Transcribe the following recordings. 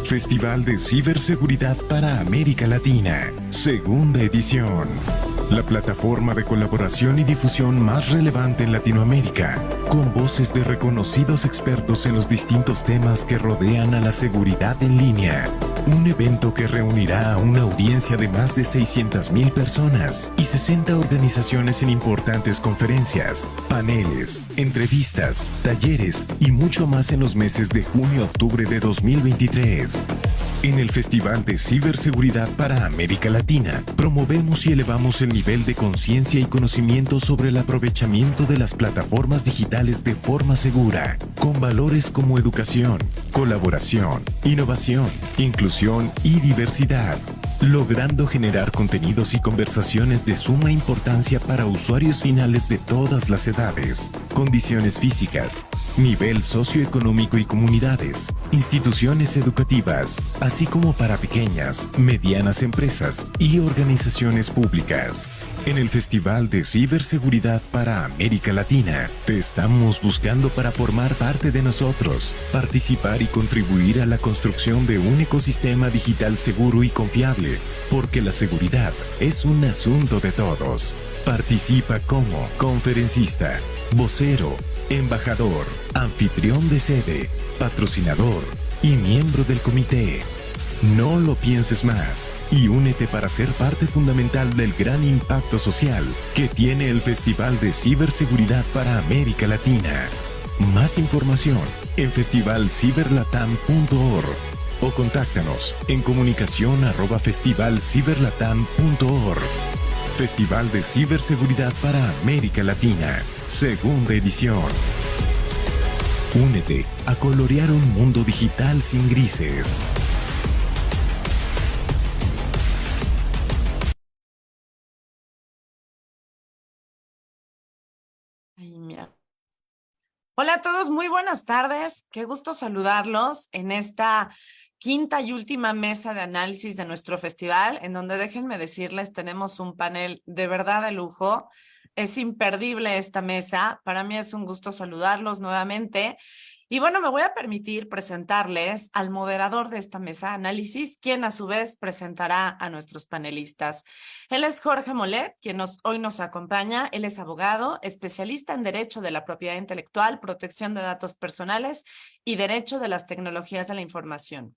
Festival de Ciberseguridad para América Latina, segunda edición. La plataforma de colaboración y difusión más relevante en Latinoamérica, con voces de reconocidos expertos en los distintos temas que rodean a la seguridad en línea. Un evento que reunirá a una audiencia de más de 600,000 personas y 60 organizaciones en importantes conferencias, paneles, entrevistas, talleres y mucho más en los meses de junio a octubre de 2023. En el Festival de Ciberseguridad para América Latina, promovemos y elevamos el nivel de conciencia y conocimiento sobre el aprovechamiento de las plataformas digitales de forma segura, con valores como educación, colaboración, innovación, inclusión y diversidad, logrando generar contenidos y conversaciones de suma importancia para usuarios finales de todas las edades, condiciones físicas, nivel socioeconómico y comunidades, instituciones educativas, así como para pequeñas, medianas empresas y organizaciones públicas. En el Festival de Ciberseguridad para América Latina, te estamos buscando para formar parte de nosotros, participar y contribuir a la construcción de un ecosistema digital seguro y confiable, porque la seguridad es un asunto de todos. Participa como conferencista, vocero, embajador, anfitrión de sede, patrocinador y miembro del comité. No lo pienses más y únete para ser parte fundamental del gran impacto social que tiene el Festival de Ciberseguridad para América Latina. Más información en festivalciberlatam.org o contáctanos en comunicación@festivalciberlatam.org. Festival de Ciberseguridad para América Latina, segunda edición. Únete a colorear un mundo digital sin grises. Ay, mira. Hola a todos, muy buenas tardes. Qué gusto saludarlos en esta quinta y última mesa de análisis de nuestro festival, en donde déjenme decirles, tenemos un panel de verdad de lujo. Es imperdible esta mesa. Para mí es un gusto saludarlos nuevamente. Y bueno, me voy a permitir presentarles al moderador de esta mesa de análisis, quien a su vez presentará a nuestros panelistas. Él es Jorge Molet, quien hoy nos acompaña. Él es abogado, especialista en Derecho de la Propiedad Intelectual, Protección de Datos Personales y Derecho de las Tecnologías de la Información.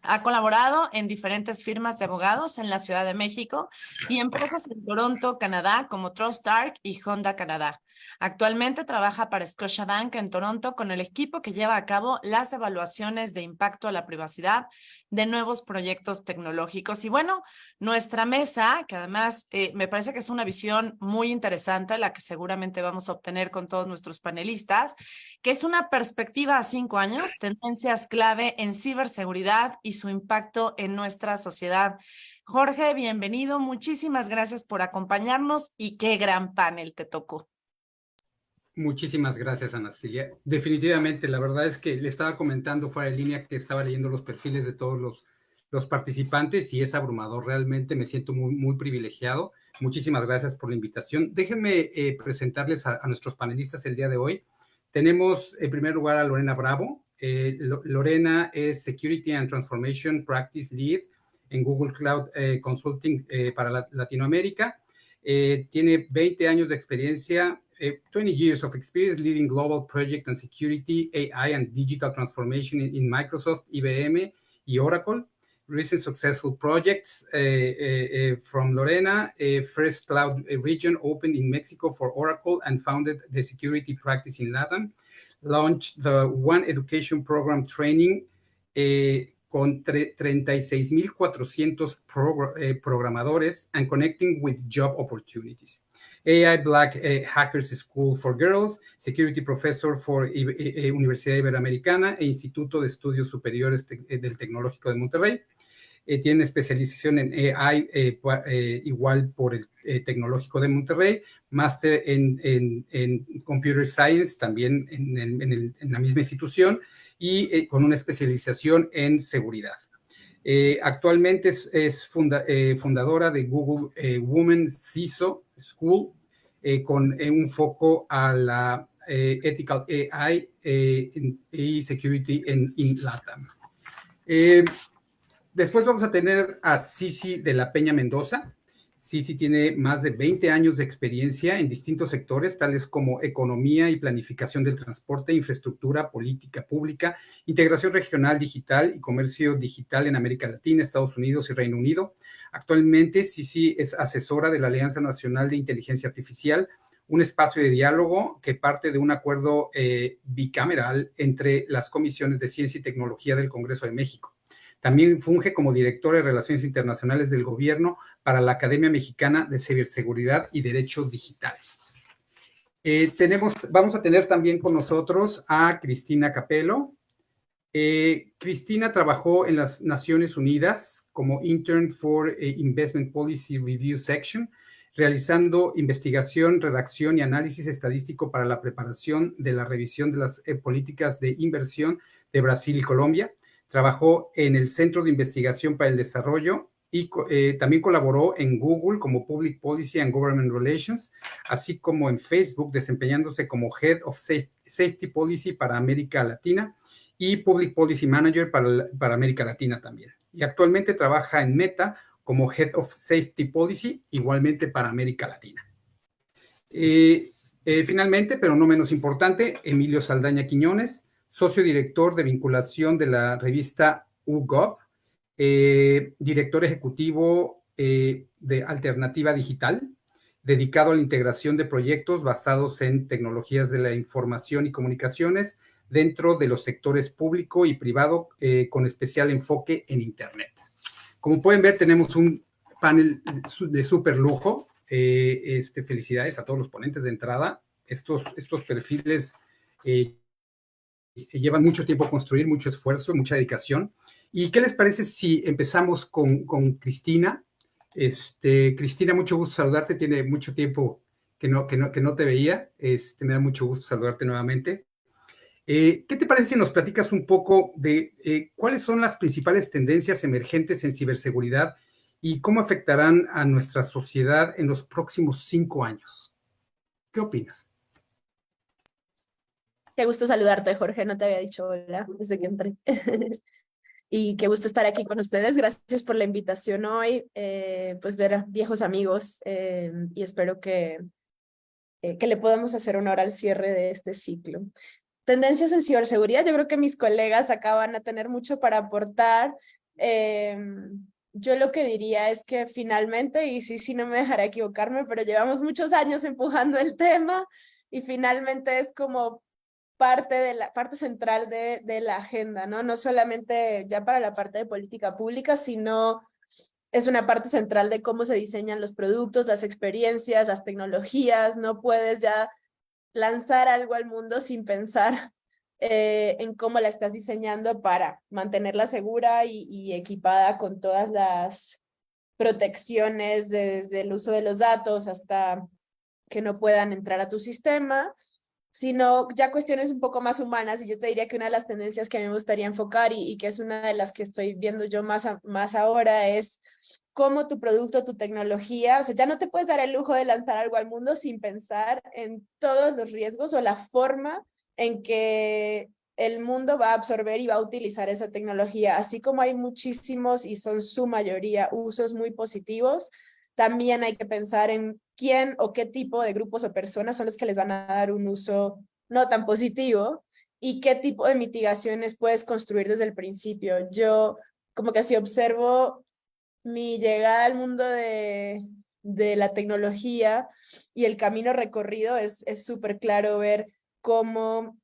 Ha colaborado en diferentes firmas de abogados en la Ciudad de México y empresas en Toronto, Canadá, como TrustArc y Honda Canadá. Actualmente trabaja para Scotiabank en Toronto con el equipo que lleva a cabo las evaluaciones de impacto a la privacidad de nuevos proyectos tecnológicos. Y bueno, nuestra mesa, que además me parece que es una visión muy interesante, la que seguramente vamos a obtener con todos nuestros panelistas, que es una perspectiva a 5 años, tendencias clave en ciberseguridad y su impacto en nuestra sociedad. Jorge, bienvenido. Muchísimas gracias por acompañarnos y qué gran panel te tocó. Muchísimas gracias, Ana Cecilia. Definitivamente, la verdad es que le estaba comentando fuera de línea que estaba leyendo los perfiles de todos los participantes y es abrumador. Realmente me siento muy privilegiado. Muchísimas gracias por la invitación. Déjenme presentarles a nuestros panelistas el día de hoy. Tenemos en primer lugar a Lorena Bravo. Lorena es Security and Transformation Practice Lead en Google Cloud Consulting para Latinoamérica. Tiene 20 años de experiencia, 20 years of experience leading global project and security, AI and digital transformation in Microsoft, IBM y Oracle. Recent successful projects from Lorena, first cloud region opened in Mexico for Oracle and founded the security practice in LATAM. Launched the One Education Program Training con 36,400 programadores and connecting with job opportunities. AI Black Hackers School for Girls, Security Professor for Universidad Iberoamericana e Instituto de Estudios Superiores del Tecnológico de Monterrey. Tiene especialización en AI, igual por el Tecnológico de Monterrey, máster en Computer Science, también en la misma institución, y con una especialización en seguridad. Actualmente es fundadora de Google Women CISO School, con un foco a la Ethical AI y Security en LATAM. Después vamos a tener a Cici de la Peña Mendoza. Cici tiene más de 20 años de experiencia en distintos sectores, tales como economía y planificación del transporte, infraestructura, política pública, integración regional digital y comercio digital en América Latina, Estados Unidos y Reino Unido. Actualmente, Cici es asesora de la Alianza Nacional de Inteligencia Artificial, un espacio de diálogo que parte de un acuerdo bicameral entre las comisiones de Ciencia y Tecnología del Congreso de México. También funge como directora de Relaciones Internacionales del Gobierno para la Academia Mexicana de Ciberseguridad y Derecho Digital. Vamos a tener también con nosotros a Cristina Capello. Cristina trabajó en las Naciones Unidas como Intern for Investment Policy Review Section, realizando investigación, redacción y análisis estadístico para la preparación de la revisión de las políticas de inversión de Brasil y Colombia. Trabajó en el Centro de Investigación para el Desarrollo y también colaboró en Google como Public Policy and Government Relations, así como en Facebook, desempeñándose como Head of Safety Policy para América Latina y Public Policy Manager para América Latina también. Y actualmente trabaja en Meta como Head of Safety Policy, igualmente para América Latina. Finalmente, pero no menos importante, Emilio Saldaña Quiñones, socio director de vinculación de la revista UGov, director ejecutivo de Alternativa Digital, dedicado a la integración de proyectos basados en tecnologías de la información y comunicaciones dentro de los sectores público y privado, con especial enfoque en Internet. Como pueden ver, tenemos un panel de súper lujo. Felicidades a todos los ponentes de entrada. Estos perfiles llevan mucho tiempo construir, mucho esfuerzo, mucha dedicación. ¿Y qué les parece si empezamos con Cristina? Cristina, mucho gusto saludarte. Tiene mucho tiempo que no te veía. Me da mucho gusto saludarte nuevamente. ¿Qué te parece si nos platicas un poco de cuáles son las principales tendencias emergentes en ciberseguridad y cómo afectarán a nuestra sociedad en los próximos 5 años? ¿Qué opinas? Qué gusto saludarte, Jorge. No te había dicho hola desde que entré. Y qué gusto estar aquí con ustedes. Gracias por la invitación hoy. Pues ver a viejos amigos y espero que le podamos hacer honor al cierre de este ciclo. Tendencias en ciberseguridad. Yo creo que mis colegas acá van a tener mucho para aportar. Yo lo que diría es que finalmente, y sí, no me dejará equivocarme, pero llevamos muchos años empujando el tema y finalmente es como parte central de la agenda, ¿no? No solamente ya para la parte de política pública, sino es una parte central de cómo se diseñan los productos, las experiencias, las tecnologías. No puedes ya lanzar algo al mundo sin pensar en cómo la estás diseñando para mantenerla segura y equipada con todas las protecciones, desde el uso de los datos hasta que no puedan entrar a tu sistema, sino ya cuestiones un poco más humanas. Y yo te diría que una de las tendencias que a mí me gustaría enfocar y que es una de las que estoy viendo yo más ahora es cómo tu producto, tu tecnología, o sea, ya no te puedes dar el lujo de lanzar algo al mundo sin pensar en todos los riesgos o la forma en que el mundo va a absorber y va a utilizar esa tecnología. Así como hay muchísimos, y son su mayoría, usos muy positivos, también hay que pensar en quién o qué tipo de grupos o personas son los que les van a dar un uso no tan positivo y qué tipo de mitigaciones puedes construir desde el principio. Yo como que así observo mi llegada al mundo de la tecnología y el camino recorrido, es súper claro ver cómo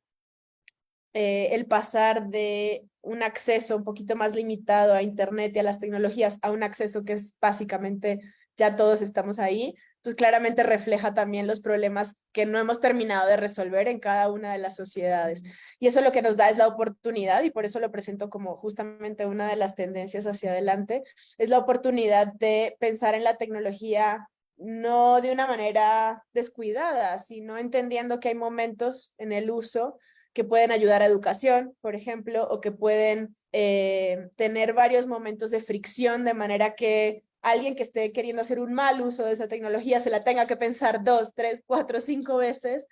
el pasar de un acceso un poquito más limitado a Internet y a las tecnologías a un acceso que es básicamente ya todos estamos ahí, pues claramente refleja también los problemas que no hemos terminado de resolver en cada una de las sociedades. Y eso lo que nos da es la oportunidad, y por eso lo presento como justamente una de las tendencias hacia adelante, es la oportunidad de pensar en la tecnología no de una manera descuidada, sino entendiendo que hay momentos en el uso que pueden ayudar a educación, por ejemplo, o que pueden tener varios momentos de fricción, de manera que alguien que esté queriendo hacer un mal uso de esa tecnología se la tenga que pensar 2, 3, 4, 5 veces,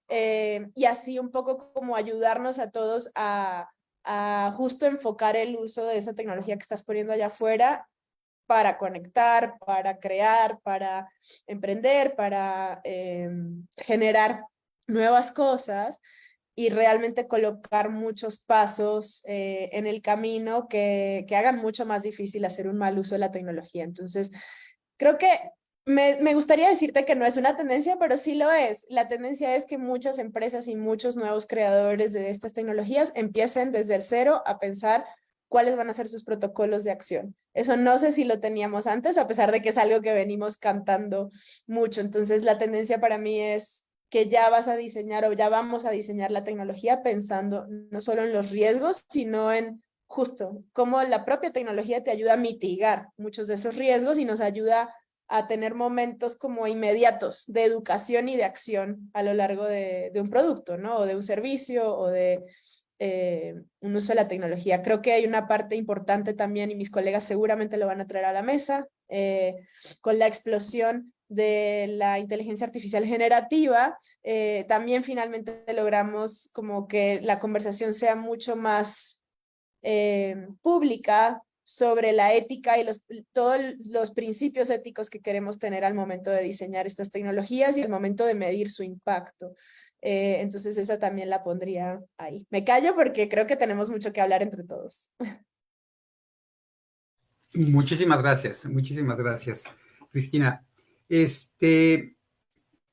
y así un poco como ayudarnos a todos a justo enfocar el uso de esa tecnología que estás poniendo allá afuera para conectar, para crear, para emprender, para generar nuevas cosas y realmente colocar muchos pasos en el camino que hagan mucho más difícil hacer un mal uso de la tecnología. Entonces, creo que me gustaría decirte que no es una tendencia, pero sí lo es. La tendencia es que muchas empresas y muchos nuevos creadores de estas tecnologías empiecen desde el cero a pensar cuáles van a ser sus protocolos de acción. Eso no sé si lo teníamos antes, a pesar de que es algo que venimos cantando mucho. Entonces, la tendencia para mí es que ya vas a diseñar o ya vamos a diseñar la tecnología pensando no solo en los riesgos, sino en justo cómo la propia tecnología te ayuda a mitigar muchos de esos riesgos y nos ayuda a tener momentos como inmediatos de educación y de acción a lo largo de un producto, ¿no? O de un servicio o de un uso de la tecnología. Creo que hay una parte importante también, y mis colegas seguramente lo van a traer a la mesa, con la explosión de la inteligencia artificial generativa, también finalmente logramos como que la conversación sea mucho más pública sobre la ética y todos los principios éticos que queremos tener al momento de diseñar estas tecnologías y al momento de medir su impacto. Entonces esa también la pondría ahí. Me callo porque creo que tenemos mucho que hablar entre todos. Muchísimas gracias, Cristina. ¿Qué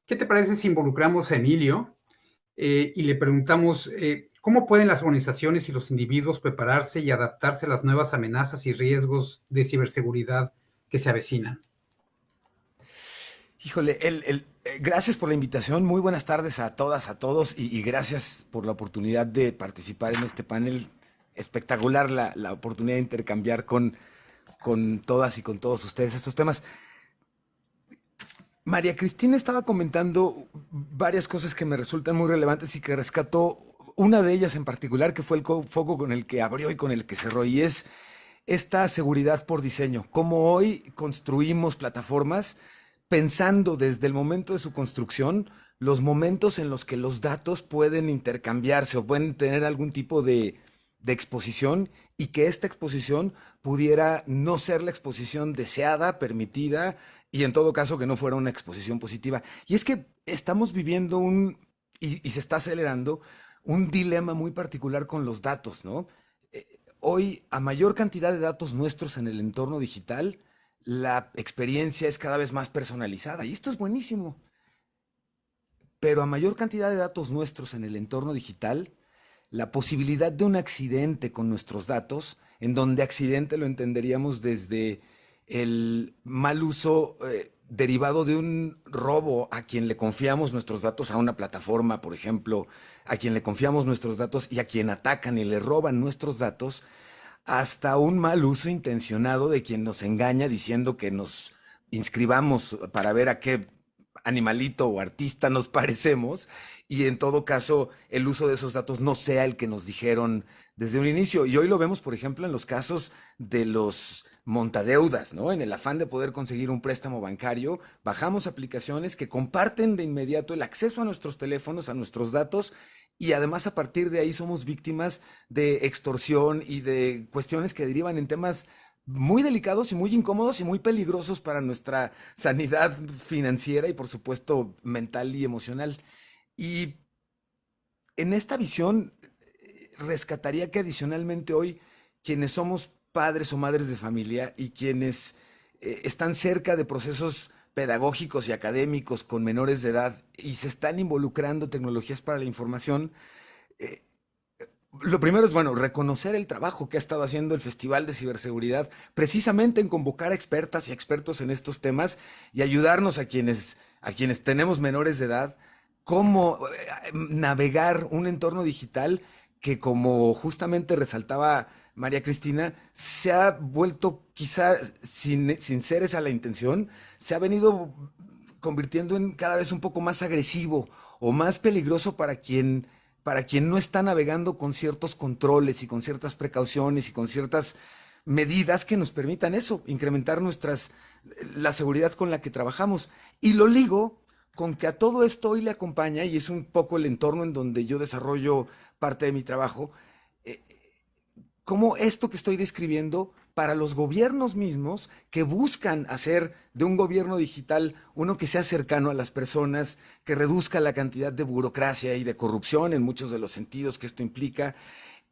te parece si involucramos a Emilio y le preguntamos cómo pueden las organizaciones y los individuos prepararse y adaptarse a las nuevas amenazas y riesgos de ciberseguridad que se avecinan? Híjole, gracias por la invitación. Muy buenas tardes a todas, a todos, y gracias por la oportunidad de participar en este panel. Espectacular la oportunidad de intercambiar con todas y con todos ustedes estos temas. María Cristina estaba comentando varias cosas que me resultan muy relevantes y que rescató una de ellas en particular, que fue el foco con el que abrió y con el que cerró, y es esta seguridad por diseño. Cómo hoy construimos plataformas pensando desde el momento de su construcción los momentos en los que los datos pueden intercambiarse o pueden tener algún tipo de exposición, y que esta exposición pudiera no ser la exposición deseada, permitida, y en todo caso que no fuera una exposición positiva. Y es que estamos viviendo y se está acelerando un dilema muy particular con los datos, ¿no? Hoy, a mayor cantidad de datos nuestros en el entorno digital, la experiencia es cada vez más personalizada, y esto es buenísimo. Pero a mayor cantidad de datos nuestros en el entorno digital, la posibilidad de un accidente con nuestros datos, en donde accidente lo entenderíamos desde el mal uso derivado de un robo a quien le confiamos nuestros datos, a una plataforma, por ejemplo, a quien le confiamos nuestros datos y a quien atacan y le roban nuestros datos, hasta un mal uso intencionado de quien nos engaña diciendo que nos inscribamos para ver a qué animalito o artista nos parecemos, y en todo caso el uso de esos datos no sea el que nos dijeron desde un inicio. Y hoy lo vemos, por ejemplo, en los casos de los montadeudas, ¿no? En el afán de poder conseguir un préstamo bancario, bajamos aplicaciones que comparten de inmediato el acceso a nuestros teléfonos, a nuestros datos, y además a partir de ahí somos víctimas de extorsión y de cuestiones que derivan en temas muy delicados y muy incómodos y muy peligrosos para nuestra sanidad financiera y por supuesto mental y emocional. Y en esta visión rescataría que adicionalmente hoy quienes somos padres o madres de familia y quienes están cerca de procesos pedagógicos y académicos con menores de edad y se están involucrando tecnologías para la información, lo primero es, bueno, reconocer el trabajo que ha estado haciendo el Festival de Ciberseguridad, precisamente en convocar a expertas y expertos en estos temas y ayudarnos a quienes tenemos menores de edad, cómo navegar un entorno digital que, como justamente resaltaba María Cristina, se ha vuelto, quizá sin ser esa la intención, se ha venido convirtiendo en cada vez un poco más agresivo o más peligroso para para quien no está navegando con ciertos controles y con ciertas precauciones y con ciertas medidas que nos permitan eso, incrementar la seguridad con la que trabajamos. Y lo ligo con que a todo esto hoy le acompaña, y es un poco el entorno en donde yo desarrollo parte de mi trabajo, como esto que estoy describiendo para los gobiernos mismos que buscan hacer de un gobierno digital uno que sea cercano a las personas, que reduzca la cantidad de burocracia y de corrupción en muchos de los sentidos que esto implica,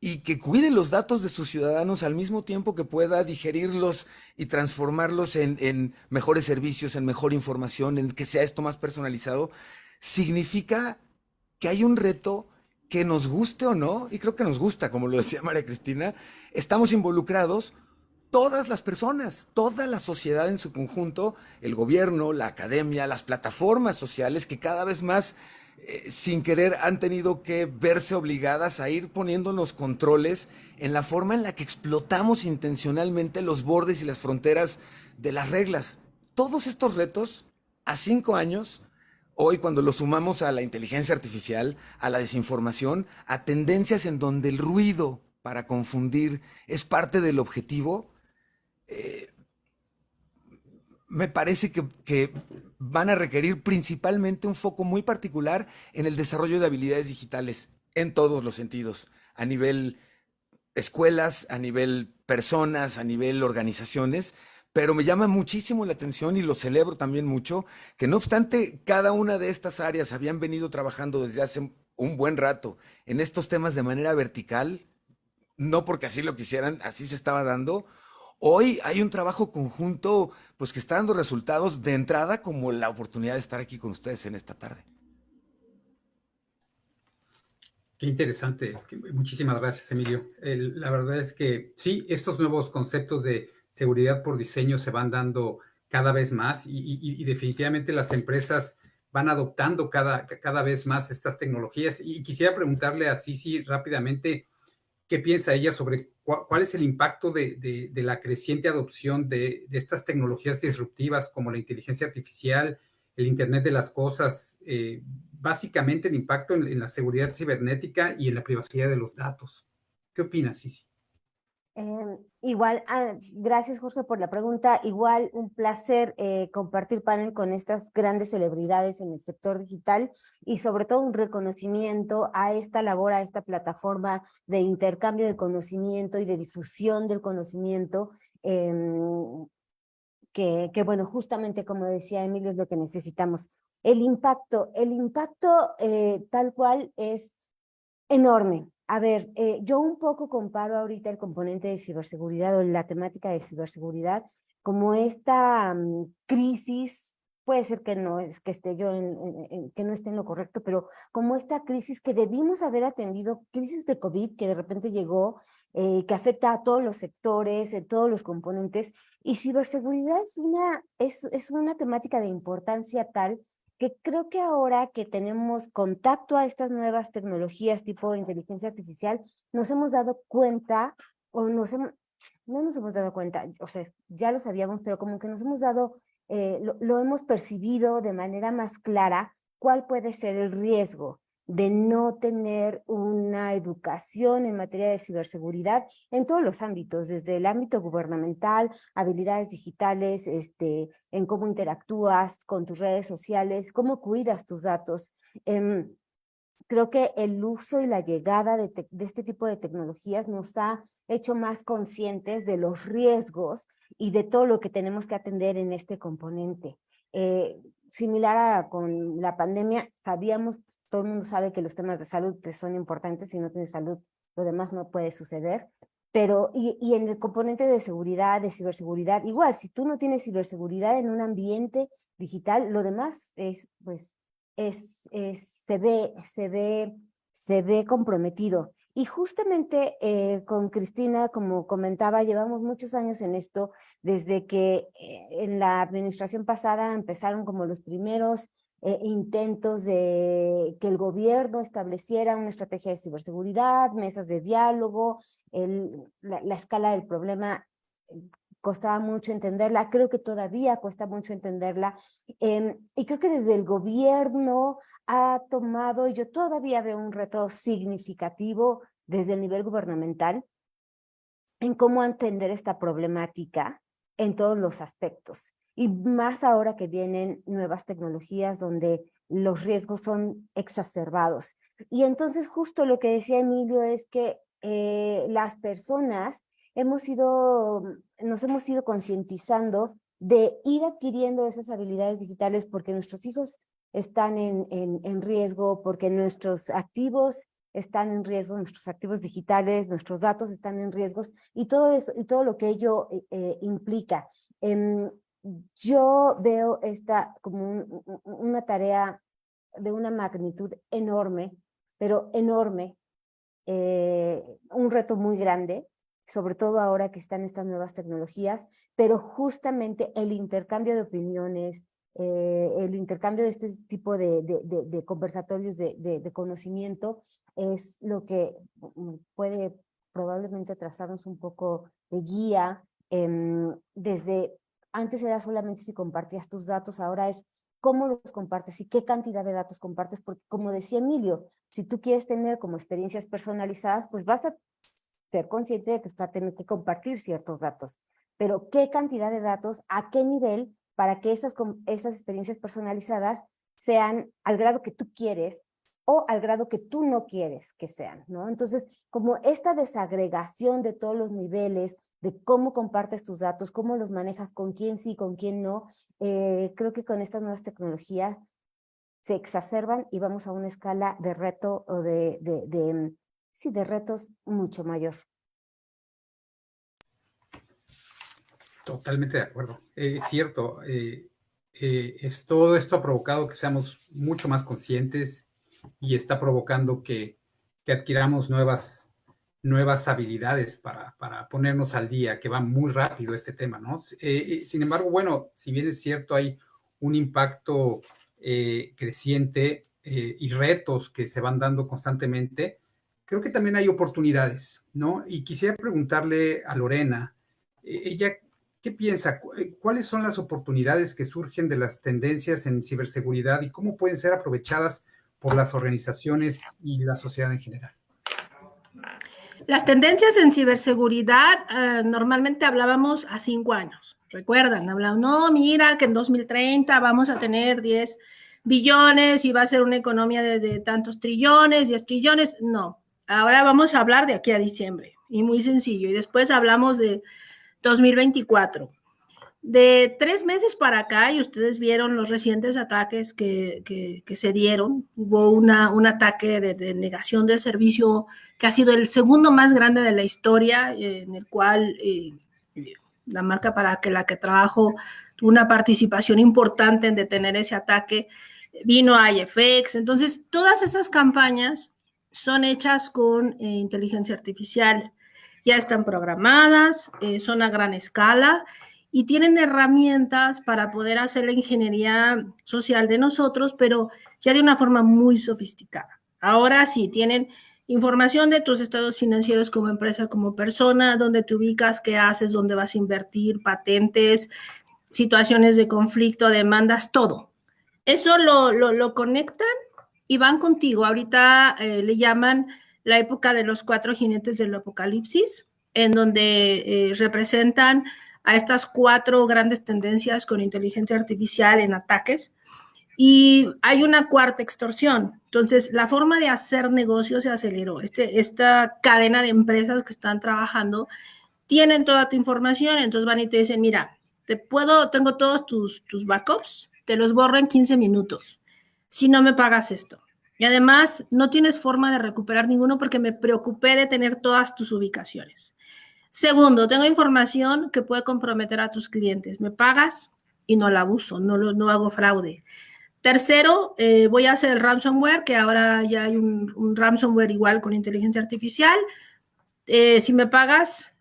y que cuide los datos de sus ciudadanos al mismo tiempo que pueda digerirlos y transformarlos en mejores servicios, en mejor información, en que sea esto más personalizado, significa que hay un reto que nos guste o no, y creo que nos gusta, como lo decía María Cristina, estamos involucrados todas las personas, toda la sociedad en su conjunto, el gobierno, la academia, las plataformas sociales que cada vez más, sin querer, han tenido que verse obligadas a ir poniéndonos controles en la forma en la que explotamos intencionalmente los bordes y las fronteras de las reglas. Todos estos retos, a 5 años, hoy cuando lo sumamos a la inteligencia artificial, a la desinformación, a tendencias en donde el ruido para confundir es parte del objetivo, me parece que van a requerir principalmente un foco muy particular en el desarrollo de habilidades digitales en todos los sentidos, a nivel escuelas, a nivel personas, a nivel organizaciones, pero me llama muchísimo la atención y lo celebro también mucho, que no obstante cada una de estas áreas habían venido trabajando desde hace un buen rato en estos temas de manera vertical, no porque así lo quisieran, así se estaba dando. Hoy hay un trabajo conjunto, pues que está dando resultados de entrada, como la oportunidad de estar aquí con ustedes en esta tarde. Qué interesante. Muchísimas gracias, Emilio. La verdad es que sí, estos nuevos conceptos de seguridad por diseño se van dando cada vez más y definitivamente las empresas van adoptando cada vez más estas tecnologías. Y quisiera preguntarle a Sisi rápidamente, ¿qué piensa ella sobre cuál es el impacto de la creciente adopción de estas tecnologías disruptivas como la inteligencia artificial, el Internet de las cosas, básicamente el impacto en la seguridad cibernética y en la privacidad de los datos? ¿Qué opinas, Sisi? Igual, gracias Jorge por la pregunta. Igual un placer compartir panel con estas grandes celebridades en el sector digital y sobre todo un reconocimiento a esta labor, a esta plataforma de intercambio de conocimiento y de difusión del conocimiento, que bueno, justamente como decía Emilio, es lo que necesitamos. El impacto tal cual es enorme. A ver, yo un poco comparo ahorita el componente de ciberseguridad o la temática de ciberseguridad como esta crisis, puede ser que no es que esté yo que no esté en lo correcto, pero como esta crisis que debimos haber atendido, crisis de COVID que de repente llegó, que afecta a todos los sectores, todos los componentes, y ciberseguridad es una temática de importancia tal que creo que ahora que tenemos contacto a estas nuevas tecnologías tipo inteligencia artificial, nos hemos dado cuenta, o no nos hemos dado cuenta, o sea, ya lo sabíamos, pero como que nos hemos dado, lo hemos percibido de manera más clara, cuál puede ser el riesgo de no tener una educación en materia de ciberseguridad en todos los ámbitos, desde el ámbito gubernamental, habilidades digitales, en cómo interactúas con tus redes sociales, cómo cuidas tus datos. Creo que el uso y la llegada de este tipo de tecnologías nos ha hecho más conscientes de los riesgos y de todo lo que tenemos que atender en este componente. Similar con la pandemia, sabíamos, todo el mundo sabe que los temas de salud son importantes, si no tienes salud, lo demás no puede suceder, pero y en el componente de seguridad, de ciberseguridad, igual, si tú no tienes ciberseguridad en un ambiente digital, lo demás se ve comprometido. Y justamente con Cristina, como comentaba, llevamos muchos años en esto, desde que en la administración pasada empezaron como los primeros intentos de que el gobierno estableciera una estrategia de ciberseguridad, mesas de diálogo, la escala del problema costaba mucho entenderla, creo que todavía cuesta mucho entenderla, y creo que desde el gobierno ha tomado, y yo todavía veo un reto significativo desde el nivel gubernamental, en cómo entender esta problemática en todos los aspectos. Y más ahora que vienen nuevas tecnologías donde los riesgos son exacerbados. Y entonces justo lo que decía Emilio es que las personas nos hemos ido concientizando de ir adquiriendo esas habilidades digitales porque nuestros hijos están en riesgo, porque nuestros activos están en riesgo, nuestros activos digitales, nuestros datos están en riesgos y todo eso, y todo lo que ello implica. Yo veo esta como una tarea de una magnitud enorme, pero enorme, un reto muy grande, sobre todo ahora que están estas nuevas tecnologías, pero justamente el intercambio de opiniones, el intercambio de este tipo de conversatorios de conocimiento es lo que puede probablemente trazarnos un poco de guía. Desde antes era solamente si compartías tus datos, ahora es cómo los compartes y qué cantidad de datos compartes, porque como decía Emilio, si tú quieres tener como experiencias personalizadas, pues vas a ser consciente de que vas a tener que compartir ciertos datos, pero qué cantidad de datos, a qué nivel, para que esas experiencias personalizadas sean al grado que tú quieres o al grado que tú no quieres que sean, ¿no? Entonces, como esta desagregación de todos los niveles, de cómo compartes tus datos, cómo los manejas, con quién sí, con quién no, creo que con estas nuevas tecnologías se exacerban y vamos a una escala de reto o sí, de retos mucho mayor. Totalmente de acuerdo. Es cierto, todo esto ha provocado que seamos mucho más conscientes y está provocando que adquiramos nuevas habilidades para ponernos al día, que va muy rápido este tema, ¿no? Sin embargo, bueno, si bien es cierto, hay un impacto creciente y retos que se van dando constantemente, creo que también hay oportunidades, ¿no? Y quisiera preguntarle a Lorena, ella, ¿qué piensa? ¿Cuáles son las oportunidades que surgen de las tendencias en ciberseguridad y cómo pueden ser aprovechadas por las organizaciones y la sociedad en general? Las tendencias en ciberseguridad, normalmente hablábamos a 5 años. ¿Recuerdan? Hablaban, no, mira, que en 2030 vamos a tener 10 billones y va a ser una economía de tantos trillones, 10 trillones. No, ahora vamos a hablar de aquí a diciembre. Y muy sencillo. Y después hablamos de 2024. De 3 meses para acá, y ustedes vieron los recientes ataques que se dieron, hubo un ataque de negación de servicio que ha sido el segundo más grande de la historia, en el cual la marca para la que trabajo tuvo una participación importante en detener ese ataque, vino a IFX. Entonces, todas esas campañas son hechas con inteligencia artificial, ya están programadas, son a gran escala, y tienen herramientas para poder hacer la ingeniería social de nosotros, pero ya de una forma muy sofisticada. Ahora sí, tienen información de tus estados financieros como empresa, como persona, dónde te ubicas, qué haces, dónde vas a invertir, patentes, situaciones de conflicto, demandas, todo. Eso lo conectan y van contigo. Ahorita le llaman la época de los 4 jinetes del apocalipsis, en donde representan a estas 4 grandes tendencias con inteligencia artificial en ataques. Y hay una cuarta, extorsión. Entonces, la forma de hacer negocio se aceleró. Esta cadena de empresas que están trabajando tienen toda tu información, entonces van y te dicen, mira, tengo todos tus backups, te los borro en 15 minutos, si no me pagas esto. Y además, no tienes forma de recuperar ninguno porque me preocupé de tener todas tus ubicaciones. Segundo, tengo información que puede comprometer a tus clientes. Me pagas y no la uso, no hago fraude. Tercero, voy a hacer el ransomware, que ahora ya hay un ransomware igual con inteligencia artificial. Si me pagas,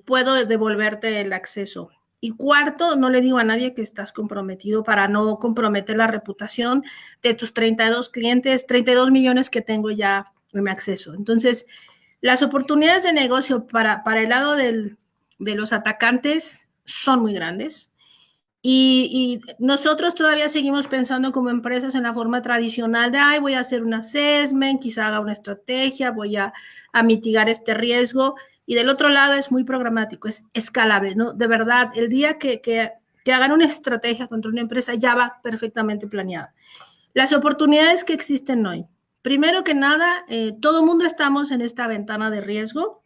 puedo devolverte el acceso. Y cuarto, no le digo a nadie que estás comprometido para no comprometer la reputación de tus 32 clientes, 32 millones que tengo ya en mi acceso. Entonces, las oportunidades de negocio para el lado del de los atacantes son muy grandes. Y nosotros todavía seguimos pensando como empresas en la forma tradicional de, ay, voy a hacer un assessment, quizá haga una estrategia, voy a mitigar este riesgo. Y del otro lado es muy programático, es escalable, ¿no? De verdad, el día que hagan una estrategia contra una empresa ya va perfectamente planeada. Las oportunidades que existen hoy. Primero que nada, todo el mundo estamos en esta ventana de riesgo.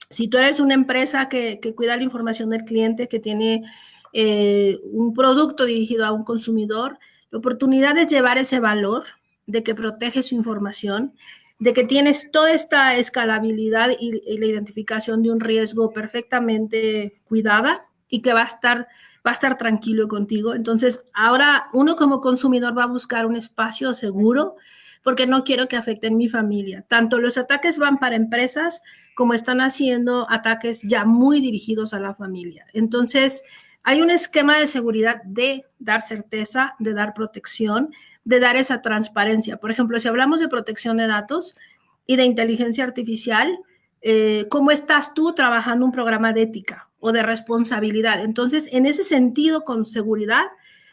Si tú eres una empresa que cuida la información del cliente, que tiene un producto dirigido a un consumidor, la oportunidad es llevar ese valor de que protege su información, de que tienes toda esta escalabilidad y la identificación de un riesgo perfectamente cuidada y que va a estar tranquilo contigo. Entonces, ahora uno como consumidor va a buscar un espacio seguro porque no quiero que afecten mi familia. Tanto los ataques van para empresas como están haciendo ataques ya muy dirigidos a la familia. Entonces, hay un esquema de seguridad de dar certeza, de dar protección, de dar esa transparencia. Por ejemplo, si hablamos de protección de datos y de inteligencia artificial, ¿cómo estás tú trabajando un programa de ética o de responsabilidad? Entonces, en ese sentido, con seguridad,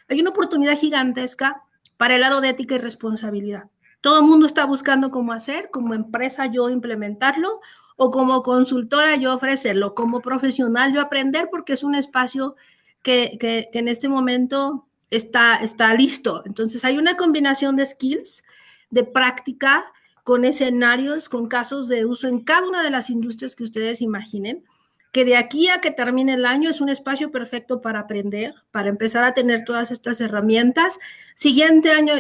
hay una oportunidad gigantesca para el lado de ética y responsabilidad. Todo el mundo está buscando cómo hacer, como empresa yo implementarlo o como consultora yo ofrecerlo, como profesional yo aprender porque es un espacio que en este momento está listo. Entonces hay una combinación de skills, de práctica, con escenarios, con casos de uso en cada una de las industrias que ustedes imaginen, que de aquí a que termine el año es un espacio perfecto para aprender, para empezar a tener todas estas herramientas. Siguiente año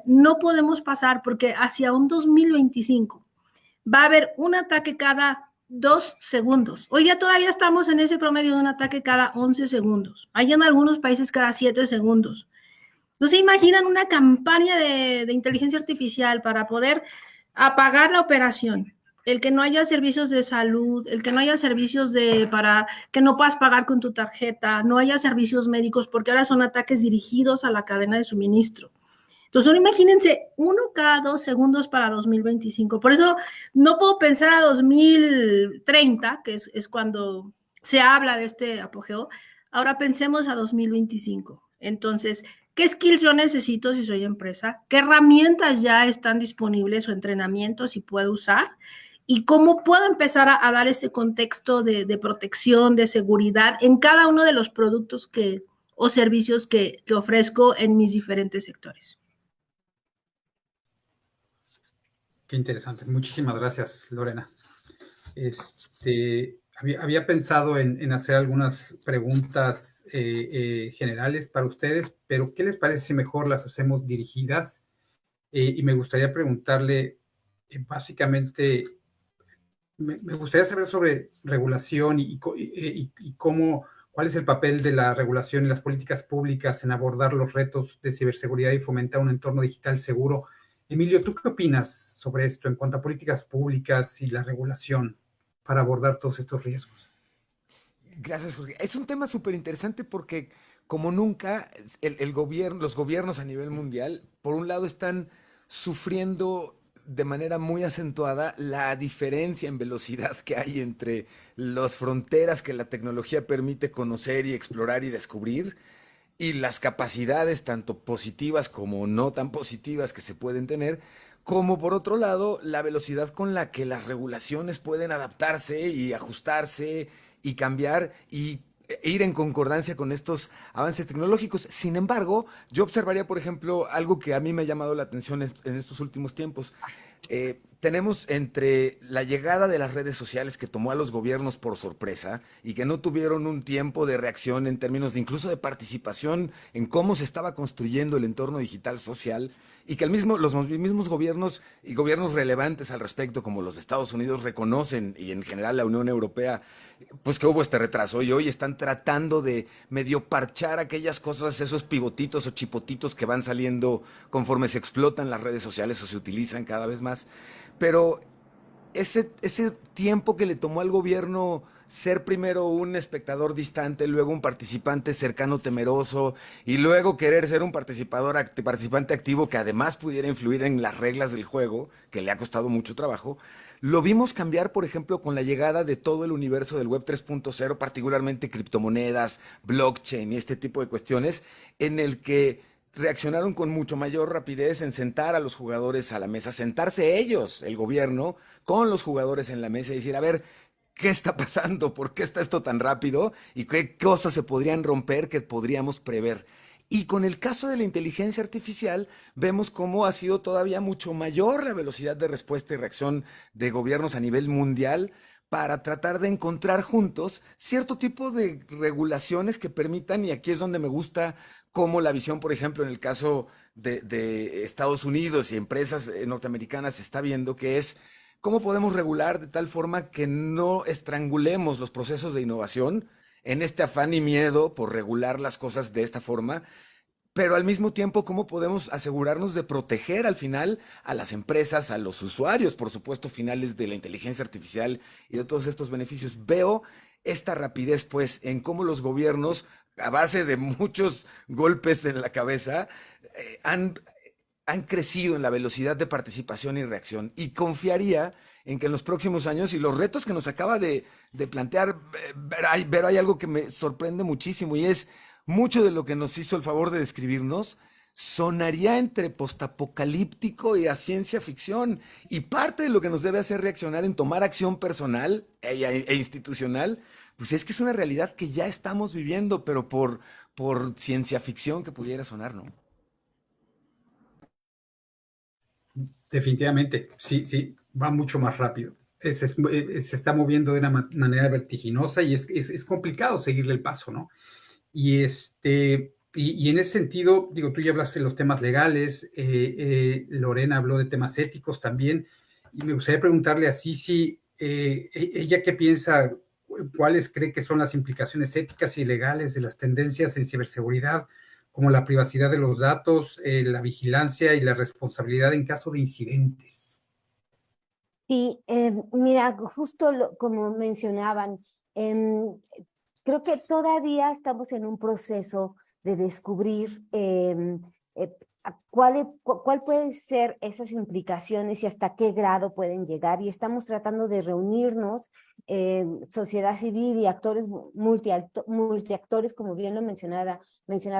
no podemos pasar porque hacia un 2025 va a haber un ataque cada 2 segundos. Hoy ya todavía estamos en ese promedio de un ataque cada 11 segundos. Hay en algunos países cada 7 segundos. ¿No se imaginan una campaña de inteligencia artificial para poder apagar la operación? El que no haya servicios de salud, el que no haya servicios para que no puedas pagar con tu tarjeta, no haya servicios médicos, porque ahora son ataques dirigidos a la cadena de suministro. Entonces, solo imagínense, uno cada 2 segundos para 2025. Por eso no puedo pensar a 2030, que es cuando se habla de este apogeo. Ahora pensemos a 2025. Entonces, ¿qué skills yo necesito si soy empresa? ¿Qué herramientas ya están disponibles o entrenamientos si puedo usar? ¿Y cómo puedo empezar a dar ese contexto de protección, de seguridad en cada uno de los productos o servicios que ofrezco en mis diferentes sectores? Qué interesante. Muchísimas gracias, Lorena. Había pensado en hacer algunas preguntas generales para ustedes, pero ¿qué les parece si mejor las hacemos dirigidas? Y me gustaría preguntarle, básicamente, me gustaría saber sobre regulación y cuál es el papel de la regulación y las políticas públicas en abordar los retos de ciberseguridad y fomentar un entorno digital seguro. Emilio, ¿tú qué opinas sobre esto en cuanto a políticas públicas y la regulación para abordar todos estos riesgos? Gracias, Jorge. Es un tema súper interesante porque, como nunca, los gobiernos a nivel mundial, por un lado, están sufriendo de manera muy acentuada la diferencia en velocidad que hay entre las fronteras que la tecnología permite conocer y explorar y descubrir y las capacidades tanto positivas como no tan positivas que se pueden tener, como por otro lado la velocidad con la que las regulaciones pueden adaptarse y ajustarse y cambiar y ir en concordancia con estos avances tecnológicos. Sin embargo, yo observaría, por ejemplo, algo que a mí me ha llamado la atención en estos últimos tiempos. Tenemos entre la llegada de las redes sociales que tomó a los gobiernos por sorpresa y que no tuvieron un tiempo de reacción en términos de incluso de participación en cómo se estaba construyendo el entorno digital social, y que los mismos gobiernos y gobiernos relevantes al respecto, como los de Estados Unidos, reconocen, y en general la Unión Europea, pues que hubo este retraso y hoy están tratando de medio parchar aquellas cosas, esos pivotitos o chipotitos que van saliendo conforme se explotan las redes sociales o se utilizan cada vez más. Pero ese tiempo que le tomó al gobierno ser primero un espectador distante, luego un participante cercano temeroso y luego querer ser un participante activo que además pudiera influir en las reglas del juego, que le ha costado mucho trabajo, Lo vimos cambiar, por ejemplo, con la llegada de todo el universo del Web 3.0, particularmente criptomonedas, blockchain y este tipo de cuestiones, en el que reaccionaron con mucho mayor rapidez en sentar a los jugadores a la mesa, sentarse ellos, el gobierno, con los jugadores en la mesa y decir, a ver, ¿qué está pasando? ¿Por qué está esto tan rápido? ¿Y qué cosas se podrían romper que podríamos prever? Y con el caso de la inteligencia artificial, vemos cómo ha sido todavía mucho mayor la velocidad de respuesta y reacción de gobiernos a nivel mundial para tratar de encontrar juntos cierto tipo de regulaciones que permitan, y aquí es donde me gusta cómo la visión, por ejemplo, en el caso de Estados Unidos y empresas norteamericanas se está viendo, que es cómo podemos regular de tal forma que no estrangulemos los procesos de innovación en este afán y miedo por regular las cosas de esta forma, pero al mismo tiempo, ¿cómo podemos asegurarnos de proteger al final a las empresas, a los usuarios, por supuesto, finales de la inteligencia artificial y de todos estos beneficios? Veo esta rapidez, pues, en cómo los gobiernos, a base de muchos golpes en la cabeza, han crecido en la velocidad de participación y reacción. Y confiaría en que en los próximos años y los retos que nos acaba de plantear, Vero, hay algo que me sorprende muchísimo y es mucho de lo que nos hizo el favor de describirnos sonaría entre postapocalíptico y a ciencia ficción. Y parte de lo que nos debe hacer reaccionar en tomar acción personal e institucional, pues es que es una realidad que ya estamos viviendo, pero por ciencia ficción que pudiera sonar, ¿no? Definitivamente, sí, sí, va mucho más rápido. Se está moviendo de una manera vertiginosa y es complicado seguirle el paso, ¿no? Y en ese sentido, digo, tú ya hablaste de los temas legales, Lorena habló de temas éticos también, y me gustaría preguntarle a Sisi, ella qué piensa, cuáles cree que son las implicaciones éticas y legales de las tendencias en ciberseguridad, como la privacidad de los datos, la vigilancia y la responsabilidad en caso de incidentes. Sí, mira, justo como mencionaban, creo que todavía estamos en un proceso de descubrir cuál pueden ser esas implicaciones y hasta qué grado pueden llegar. Y estamos tratando de reunirnos, sociedad civil y actores multiactores, como bien lo mencionaba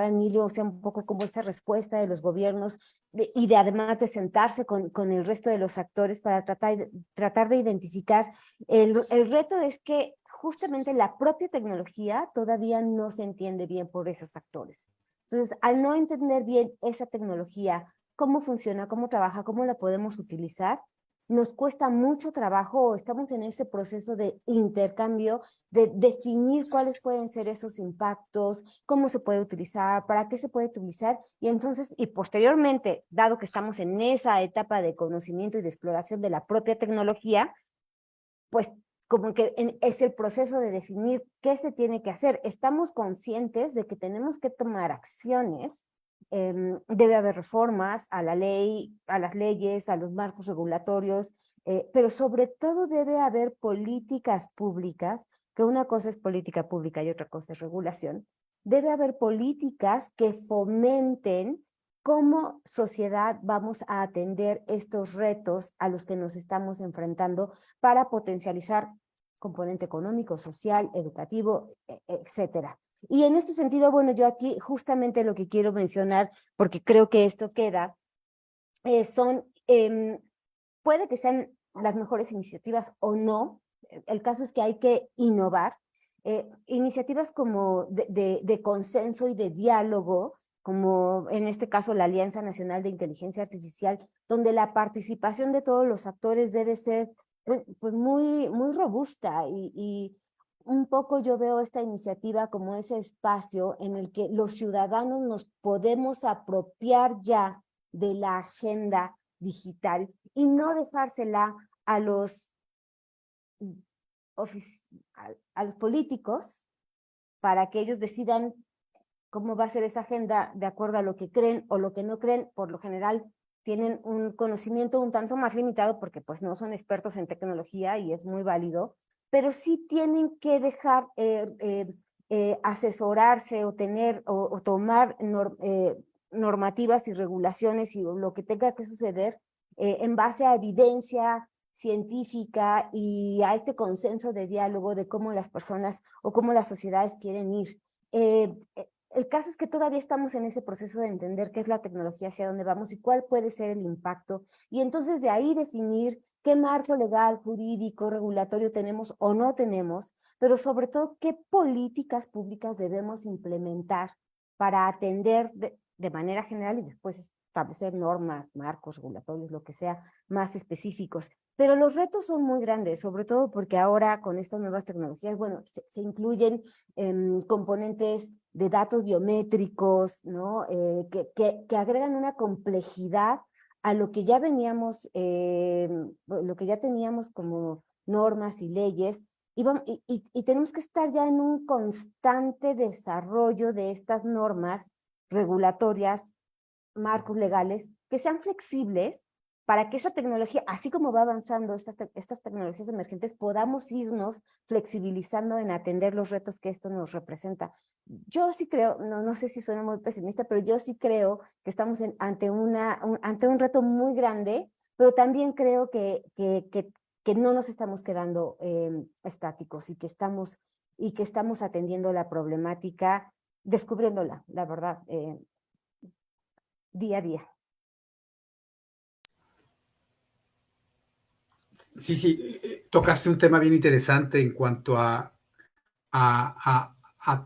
Emilio, o sea, un poco como esta respuesta de los gobiernos y de además de sentarse con el resto de los actores para tratar de identificar. El reto es que justamente la propia tecnología todavía no se entiende bien por esos actores. Entonces, al no entender bien esa tecnología, cómo funciona, cómo trabaja, cómo la podemos utilizar, nos cuesta mucho trabajo, estamos en ese proceso de intercambio, de definir cuáles pueden ser esos impactos, cómo se puede utilizar, para qué se puede utilizar, y entonces, y posteriormente, dado que estamos en esa etapa de conocimiento y de exploración de la propia tecnología, pues como que es el proceso de definir qué se tiene que hacer. Estamos conscientes de que tenemos que tomar acciones, debe haber reformas a la ley, a las leyes, a los marcos regulatorios, pero sobre todo debe haber políticas públicas, que una cosa es política pública y otra cosa es regulación. Debe haber políticas que fomenten cómo sociedad vamos a atender estos retos a los que nos estamos enfrentando para potencializar componente económico, social, educativo, etcétera. Y en este sentido, bueno, yo aquí justamente lo que quiero mencionar, porque creo que esto queda, puede que sean las mejores iniciativas o no, el caso es que hay que innovar, iniciativas como de consenso y de diálogo, como en este caso la Alianza Nacional de Inteligencia Artificial, donde la participación de todos los actores debe ser pues muy, muy robusta y un poco yo veo esta iniciativa como ese espacio en el que los ciudadanos nos podemos apropiar ya de la agenda digital y no dejársela a los políticos para que ellos decidan cómo va a ser esa agenda de acuerdo a lo que creen o lo que no creen. Por lo general tienen un conocimiento un tanto más limitado porque pues no son expertos en tecnología y es muy válido, pero sí tienen que dejar asesorarse o tener o tomar normativas y regulaciones y lo que tenga que suceder en base a evidencia, científica y a este consenso de diálogo de cómo las personas o cómo las sociedades quieren ir. El caso es que todavía estamos en ese proceso de entender qué es la tecnología, hacia dónde vamos y cuál puede ser el impacto, y entonces de ahí definir qué marco legal, jurídico, regulatorio tenemos o no tenemos, pero sobre todo qué políticas públicas debemos implementar para atender de manera general y después establecer normas, marcos regulatorios, lo que sea, más específicos. Pero los retos son muy grandes, sobre todo porque ahora con estas nuevas tecnologías, bueno, se incluyen componentes de datos biométricos, ¿no? Que agregan una complejidad a lo que ya veníamos, lo que ya teníamos como normas y leyes, y tenemos que estar ya en un constante desarrollo de estas normas regulatorias, marcos legales, que sean flexibles para que esa tecnología, así como va avanzando estas tecnologías emergentes, podamos irnos flexibilizando en atender los retos que esto nos representa. Yo sí creo, no sé si suena muy pesimista, pero yo sí creo que estamos ante un reto muy grande, pero también creo que no nos estamos quedando estáticos y que estamos atendiendo la problemática, descubriéndola, la verdad, día a día. Sí, sí, tocaste un tema bien interesante en cuanto a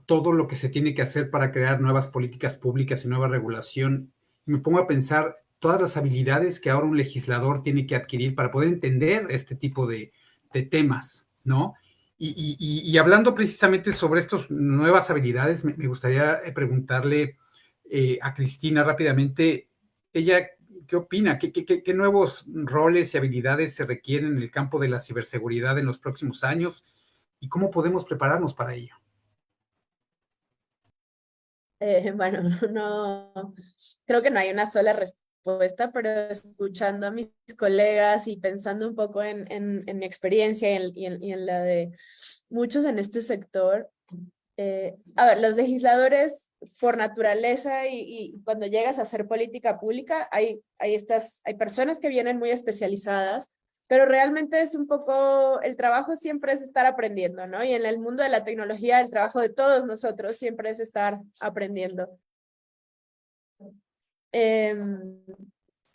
todo lo que se tiene que hacer para crear nuevas políticas públicas y nueva regulación. Me pongo a pensar todas las habilidades que ahora un legislador tiene que adquirir para poder entender este tipo de temas, ¿no? Y hablando precisamente sobre estas nuevas habilidades, me gustaría preguntarle a Cristina rápidamente, ella, ¿qué opina? ¿Qué nuevos roles y habilidades se requieren en el campo de la ciberseguridad en los próximos años? ¿Y cómo podemos prepararnos para ello? Bueno, no, creo que no hay una sola respuesta, pero escuchando a mis colegas y pensando un poco en mi experiencia y en la de muchos en este sector, a ver, los legisladores por naturaleza y cuando llegas a hacer política pública, hay personas que vienen muy especializadas, pero realmente es un poco, el trabajo siempre es estar aprendiendo, ¿no? Y en el mundo de la tecnología, el trabajo de todos nosotros siempre es estar aprendiendo.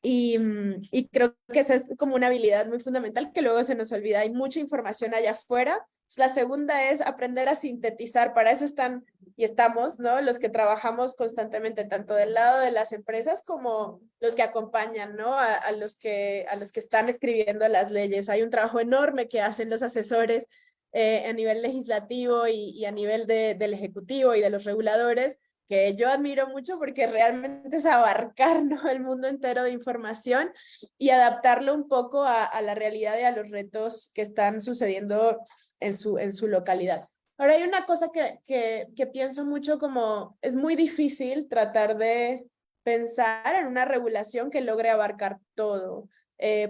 Y creo que esa es como una habilidad muy fundamental que luego se nos olvida. Hay mucha información allá afuera. La segunda es aprender a sintetizar. Para eso están y estamos, ¿no? Los que trabajamos constantemente, tanto del lado de las empresas como los que acompañan, ¿no? A los que están escribiendo las leyes. Hay un trabajo enorme que hacen los asesores a nivel legislativo y a nivel del ejecutivo y de los reguladores, que yo admiro mucho porque realmente es abarcar, ¿no?, el mundo entero de información y adaptarlo un poco a la realidad y a los retos que están sucediendo en su localidad. Ahora hay una cosa que pienso mucho, como es muy difícil tratar de pensar en una regulación que logre abarcar todo.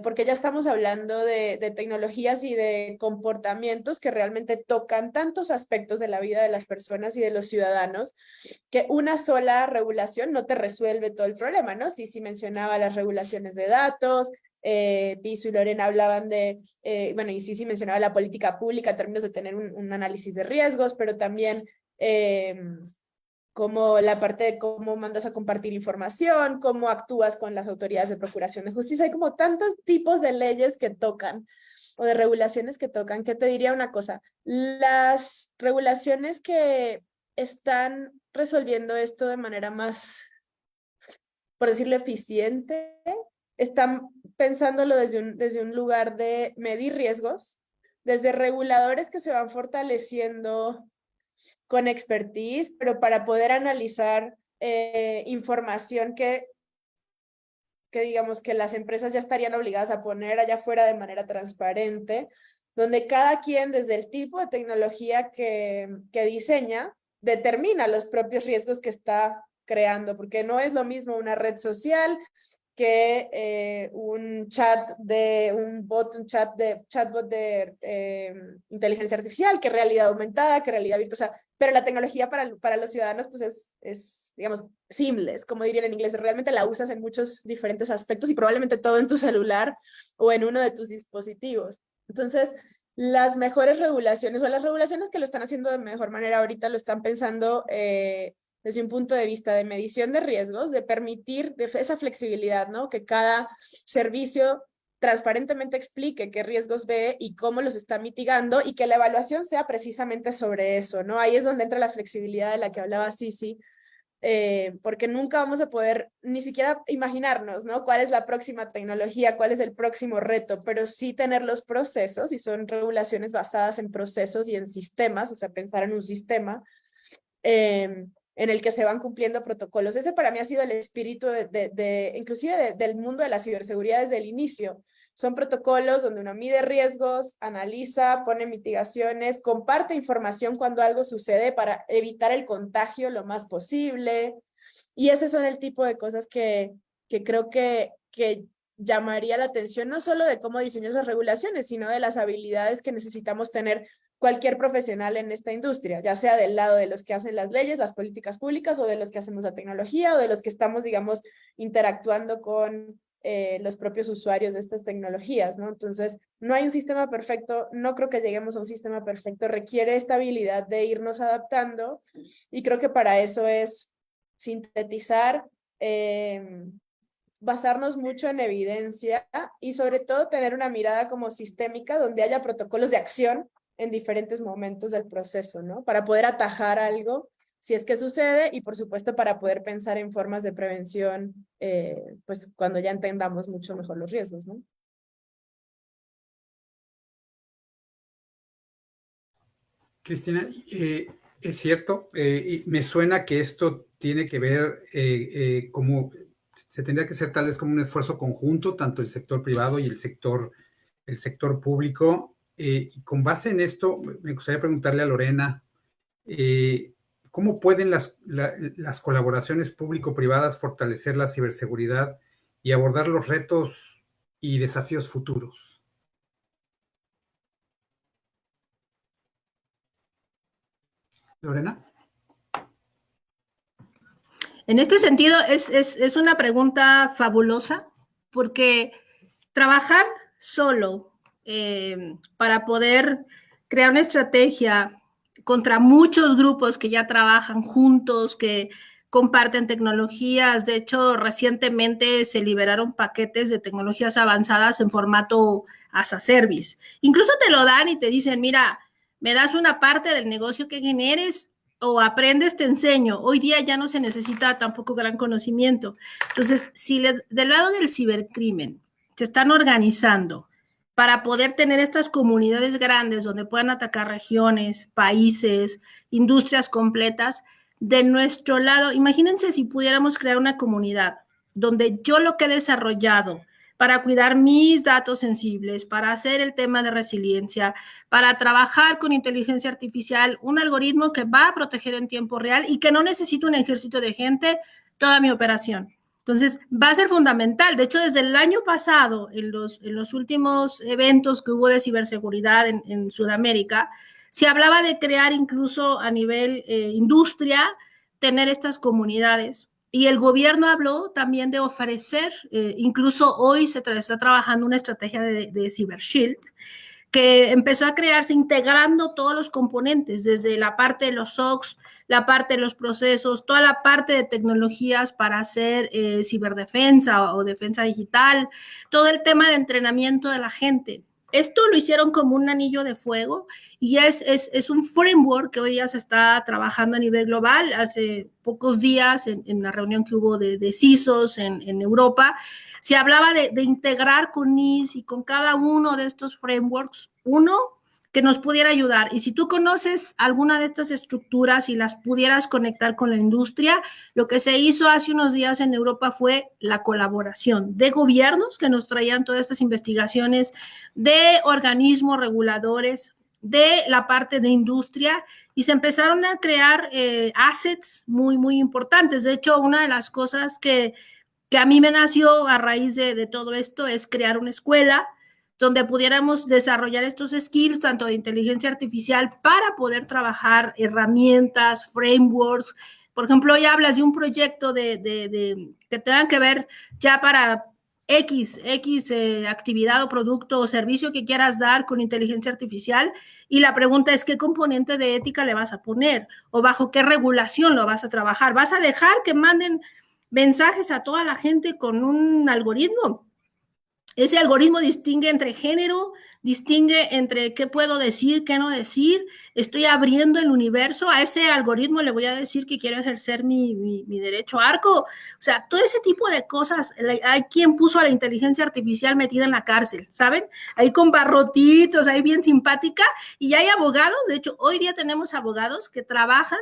Porque ya estamos hablando de tecnologías y de comportamientos que realmente tocan tantos aspectos de la vida de las personas y de los ciudadanos, que una sola regulación no te resuelve todo el problema, ¿no? Sí mencionaba las regulaciones de datos, Piso y Lorena hablaban de, bueno, y sí mencionaba la política pública en términos de tener un análisis de riesgos, pero también como la parte de cómo mandas a compartir información, cómo actúas con las autoridades de procuración de justicia. Hay como tantos tipos de leyes que tocan o de regulaciones que tocan, que te diría una cosa, las regulaciones que están resolviendo esto de manera más, por decirlo, eficiente, están pensándolo desde un lugar de medir riesgos, desde reguladores que se van fortaleciendo con expertise, pero para poder analizar información que digamos que las empresas ya estarían obligadas a poner allá afuera de manera transparente, donde cada quien desde el tipo de tecnología que diseña, determina los propios riesgos que está creando, porque no es lo mismo una red social que un chatbot de inteligencia artificial, que realidad aumentada, que realidad virtual, o sea, pero la tecnología para los ciudadanos pues es, digamos, seamless, como dirían en inglés, realmente la usas en muchos diferentes aspectos y probablemente todo en tu celular o en uno de tus dispositivos. Entonces, las mejores regulaciones o las regulaciones que lo están haciendo de mejor manera ahorita lo están pensando desde un punto de vista de medición de riesgos, de permitir esa flexibilidad, ¿no? Que cada servicio transparentemente explique qué riesgos ve y cómo los está mitigando y que la evaluación sea precisamente sobre eso, ¿no? Ahí es donde entra la flexibilidad de la que hablaba Sisi, porque nunca vamos a poder ni siquiera imaginarnos, ¿no? Cuál es la próxima tecnología, cuál es el próximo reto, pero sí tener los procesos, y son regulaciones basadas en procesos y en sistemas, o sea, pensar en un sistema en el que se van cumpliendo protocolos. Ese para mí ha sido el espíritu inclusive del mundo de la ciberseguridad desde el inicio. Son protocolos donde uno mide riesgos, analiza, pone mitigaciones, comparte información cuando algo sucede para evitar el contagio lo más posible. Y ese son el tipo de cosas que creo que llamaría la atención, no solo de cómo diseñas las regulaciones, sino de las habilidades que necesitamos tener cualquier profesional en esta industria, ya sea del lado de los que hacen las leyes, las políticas públicas, o de los que hacemos la tecnología, o de los que estamos, digamos, interactuando con los propios usuarios de estas tecnologías, ¿no? Entonces, no hay un sistema perfecto, no creo que lleguemos a un sistema perfecto, requiere esta habilidad de irnos adaptando, y creo que para eso es sintetizar, basarnos mucho en evidencia y sobre todo tener una mirada como sistémica donde haya protocolos de acción en diferentes momentos del proceso, ¿no? Para poder atajar algo si es que sucede y por supuesto para poder pensar en formas de prevención, pues cuando ya entendamos mucho mejor los riesgos, ¿no? Cristina, es cierto, y me suena que esto tiene que ver como se tendría que hacer tal vez como un esfuerzo conjunto, tanto el sector privado y el sector público. Y con base en esto, me gustaría preguntarle a Lorena, ¿cómo pueden las colaboraciones público-privadas fortalecer la ciberseguridad y abordar los retos y desafíos futuros? Lorena. En este sentido, es una pregunta fabulosa, porque trabajar solo para poder crear una estrategia contra muchos grupos que ya trabajan juntos, que comparten tecnologías. De hecho, recientemente se liberaron paquetes de tecnologías avanzadas en formato as a service. Incluso te lo dan y te dicen, mira, me das una parte del negocio que generes o aprendes, te enseño. Hoy día ya no se necesita tampoco gran conocimiento. Entonces, si del lado del cibercrimen se están organizando para poder tener estas comunidades grandes donde puedan atacar regiones, países, industrias completas, de nuestro lado, imagínense si pudiéramos crear una comunidad donde yo lo que he desarrollado para cuidar mis datos sensibles, para hacer el tema de resiliencia, para trabajar con inteligencia artificial, un algoritmo que va a proteger en tiempo real y que no necesita un ejército de gente toda mi operación. Entonces, va a ser fundamental. De hecho, desde el año pasado, en los últimos eventos que hubo de ciberseguridad en Sudamérica, se hablaba de crear incluso a nivel industria, tener estas comunidades. Y el gobierno habló también de ofrecer, incluso hoy se está trabajando una estrategia de CyberShield, que empezó a crearse integrando todos los componentes, desde la parte de los SOCs, la parte de los procesos, toda la parte de tecnologías para hacer ciberdefensa o defensa digital, todo el tema de entrenamiento de la gente. Esto lo hicieron como un anillo de fuego y es un framework que hoy día se está trabajando a nivel global. Hace pocos días, en la reunión que hubo de CISOs en Europa, se hablaba de integrar con NIS y con cada uno de estos frameworks, uno que nos pudiera ayudar. Y si tú conoces alguna de estas estructuras y las pudieras conectar con la industria, lo que se hizo hace unos días en Europa fue la colaboración de gobiernos que nos traían todas estas investigaciones, de organismos reguladores, de la parte de industria, y se empezaron a crear assets muy, muy importantes. De hecho, una de las cosas que que a mí me nació a raíz de todo esto es crear una escuela donde pudiéramos desarrollar estos skills, tanto de inteligencia artificial, para poder trabajar herramientas, frameworks. Por ejemplo, hoy hablas de un proyecto que tengan que ver ya para X actividad o producto o servicio que quieras dar con inteligencia artificial, y la pregunta es qué componente de ética le vas a poner o bajo qué regulación lo vas a trabajar. ¿Vas a dejar que manden mensajes a toda la gente con un algoritmo? Ese algoritmo distingue entre género, distingue entre qué puedo decir, qué no decir. Estoy abriendo el universo. A ese algoritmo le voy a decir que quiero ejercer mi derecho a arco. O sea, todo ese tipo de cosas. Hay quien puso a la inteligencia artificial metida en la cárcel, ¿saben? Ahí con barrotitos, ahí bien simpática. Y ya hay abogados. De hecho, hoy día tenemos abogados que trabajan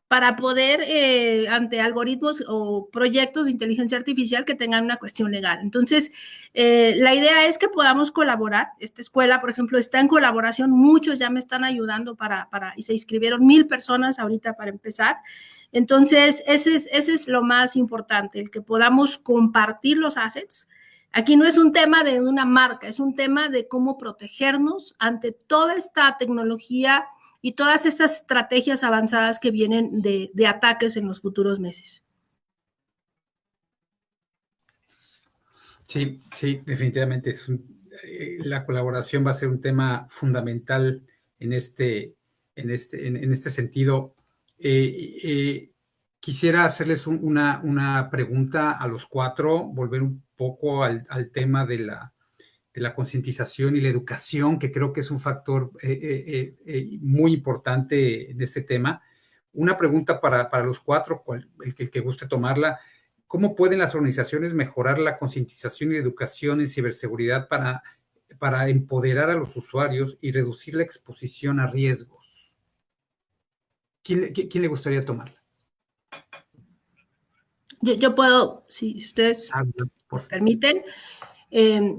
para poder, ante algoritmos o proyectos de inteligencia artificial que tengan una cuestión legal. Entonces, la idea es que podamos colaborar. Esta escuela, por ejemplo, está en colaboración, muchos ya me están ayudando y se inscribieron 1,000 personas ahorita para empezar. Entonces, ese es lo más importante, el que podamos compartir los assets. Aquí no es un tema de una marca, es un tema de cómo protegernos ante toda esta tecnología y todas esas estrategias avanzadas que vienen de ataques en los futuros meses. Sí, sí, definitivamente la colaboración va a ser un tema fundamental en este sentido. Quisiera hacerles una pregunta a los cuatro, volver un poco al tema de la concientización y la educación, que creo que es un factor muy importante en este tema. Una pregunta para los cuatro, el que guste tomarla. ¿Cómo pueden las organizaciones mejorar la concientización y la educación en ciberseguridad para empoderar a los usuarios y reducir la exposición a riesgos? ¿Quién le gustaría tomarla? Yo puedo, si ustedes permiten.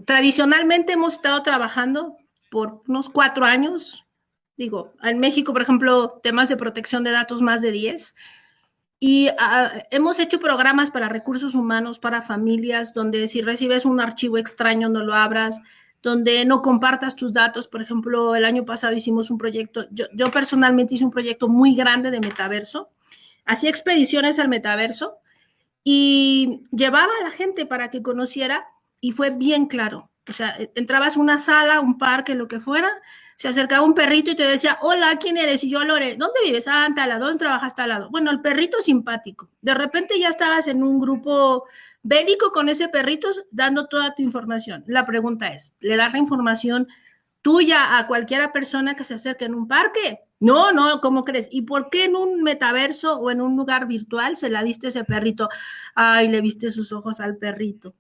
Tradicionalmente hemos estado trabajando por unos 4 años. Digo, en México, por ejemplo, temas de protección de datos más de 10. Y hemos hecho programas para recursos humanos, para familias, donde si recibes un archivo extraño no lo abras, donde no compartas tus datos. Por ejemplo, el año pasado hicimos un proyecto, yo personalmente hice un proyecto muy grande de metaverso, hacía expediciones al metaverso y llevaba a la gente para que conociera, y fue bien claro. O sea, entrabas a una sala, un parque, lo que fuera, se acercaba un perrito y te decía, hola, ¿quién eres? Y yo, Lore, ¿dónde vives? Ah, en tal lado. ¿Dónde trabajas? Tal lado. Bueno, el perrito simpático. De repente ya estabas en un grupo bélico con ese perrito dando toda tu información. La pregunta es, ¿le das la información tuya a cualquiera persona que se acerque en un parque? No, ¿cómo crees? ¿Y por qué en un metaverso o en un lugar virtual se la diste a ese perrito? Ay, le viste sus ojos al perrito.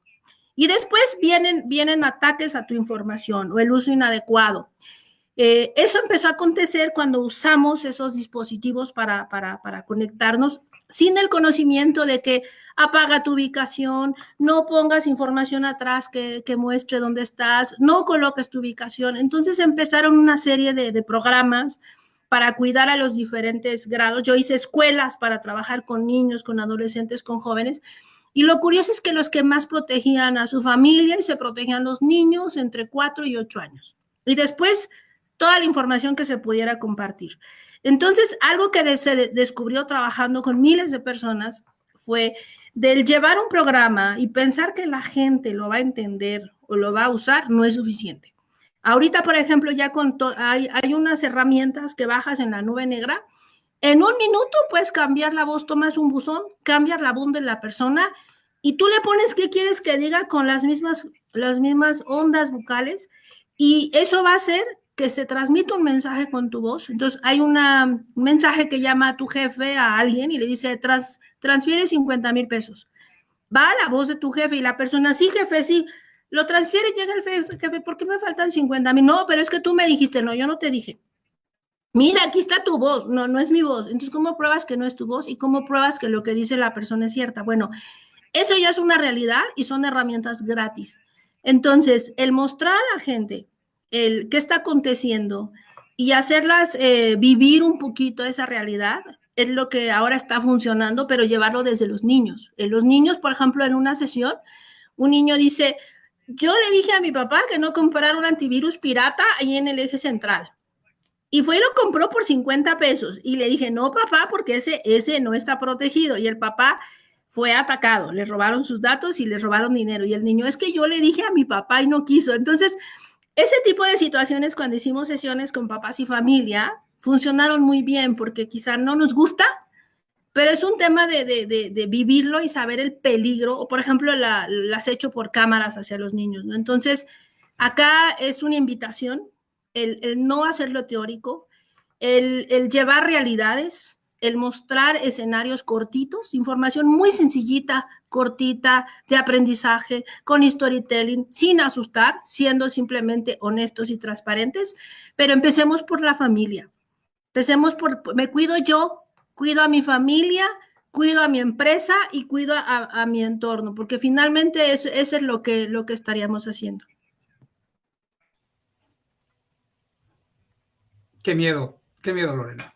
Y después vienen ataques a tu información o el uso inadecuado. Eso empezó a acontecer cuando usamos esos dispositivos para conectarnos sin el conocimiento de que apaga tu ubicación, no pongas información atrás que muestre dónde estás, no coloques tu ubicación. Entonces empezaron una serie de programas para cuidar a los diferentes grados. Yo hice escuelas para trabajar con niños, con adolescentes, con jóvenes. Y lo curioso es que los que más protegían a su familia y se protegían los niños entre 4 y 8 años. Y después toda la información que se pudiera compartir. Entonces, algo que se descubrió trabajando con miles de personas fue del llevar un programa y pensar que la gente lo va a entender o lo va a usar, no es suficiente. Ahorita, por ejemplo, ya hay unas herramientas que bajas en la nube negra. En un minuto puedes cambiar la voz, tomas un buzón, cambias la voz de la persona y tú le pones qué quieres que diga con las mismas ondas vocales, y eso va a hacer que se transmita un mensaje con tu voz. Entonces hay un mensaje que llama a tu jefe, a alguien, y le dice, transfiere 50,000 pesos. Va a la voz de tu jefe y la persona, sí, jefe, sí, lo transfiere, llega el jefe, ¿por qué me faltan 50,000? No, pero es que tú me dijiste. No, yo no te dije. Mira, aquí está tu voz. No, no es mi voz. Entonces, ¿cómo pruebas que no es tu voz? ¿Y cómo pruebas que lo que dice la persona es cierta? Bueno, eso ya es una realidad y son herramientas gratis. Entonces, el mostrar a la gente qué está aconteciendo y hacerlas vivir un poquito esa realidad es lo que ahora está funcionando, pero llevarlo desde los niños. Los niños, por ejemplo, en una sesión, un niño dice, yo le dije a mi papá que no comprara un antivirus pirata ahí en el eje central. Y fue y lo compró por 50 pesos. Y le dije, no, papá, porque ese no está protegido. Y el papá fue atacado. Le robaron sus datos y le robaron dinero. Y el niño, es que yo le dije a mi papá y no quiso. Entonces, ese tipo de situaciones, cuando hicimos sesiones con papás y familia, funcionaron muy bien porque quizá no nos gusta, pero es un tema de vivirlo y saber el peligro, o por ejemplo, el acecho por cámaras hacia los niños, ¿no? Entonces, acá es una invitación, el no hacerlo teórico, el llevar realidades, el mostrar escenarios cortitos, información muy sencillita, cortita, de aprendizaje, con storytelling, sin asustar, siendo simplemente honestos y transparentes, pero empecemos por la familia. Empecemos por, me cuido yo, cuido a mi familia, cuido a mi empresa y cuido a mi entorno, porque finalmente eso es lo que estaríamos haciendo. Qué miedo, Lorena.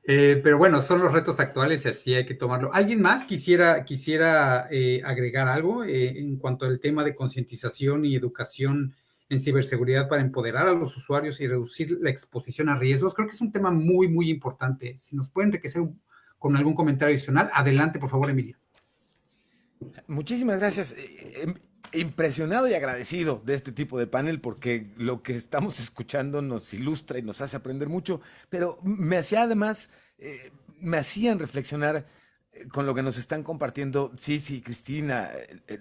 Pero bueno, son los retos actuales y así hay que tomarlo. ¿Alguien más quisiera agregar algo en cuanto al tema de concientización y educación en ciberseguridad para empoderar a los usuarios y reducir la exposición a riesgos? Creo que es un tema muy, muy importante. Si nos pueden enriquecer con algún comentario adicional, adelante, por favor, Emilio. Muchísimas gracias. Impresionado y agradecido de este tipo de panel porque lo que estamos escuchando nos ilustra y nos hace aprender mucho, pero me hacían reflexionar con lo que nos están compartiendo sí, Cristina,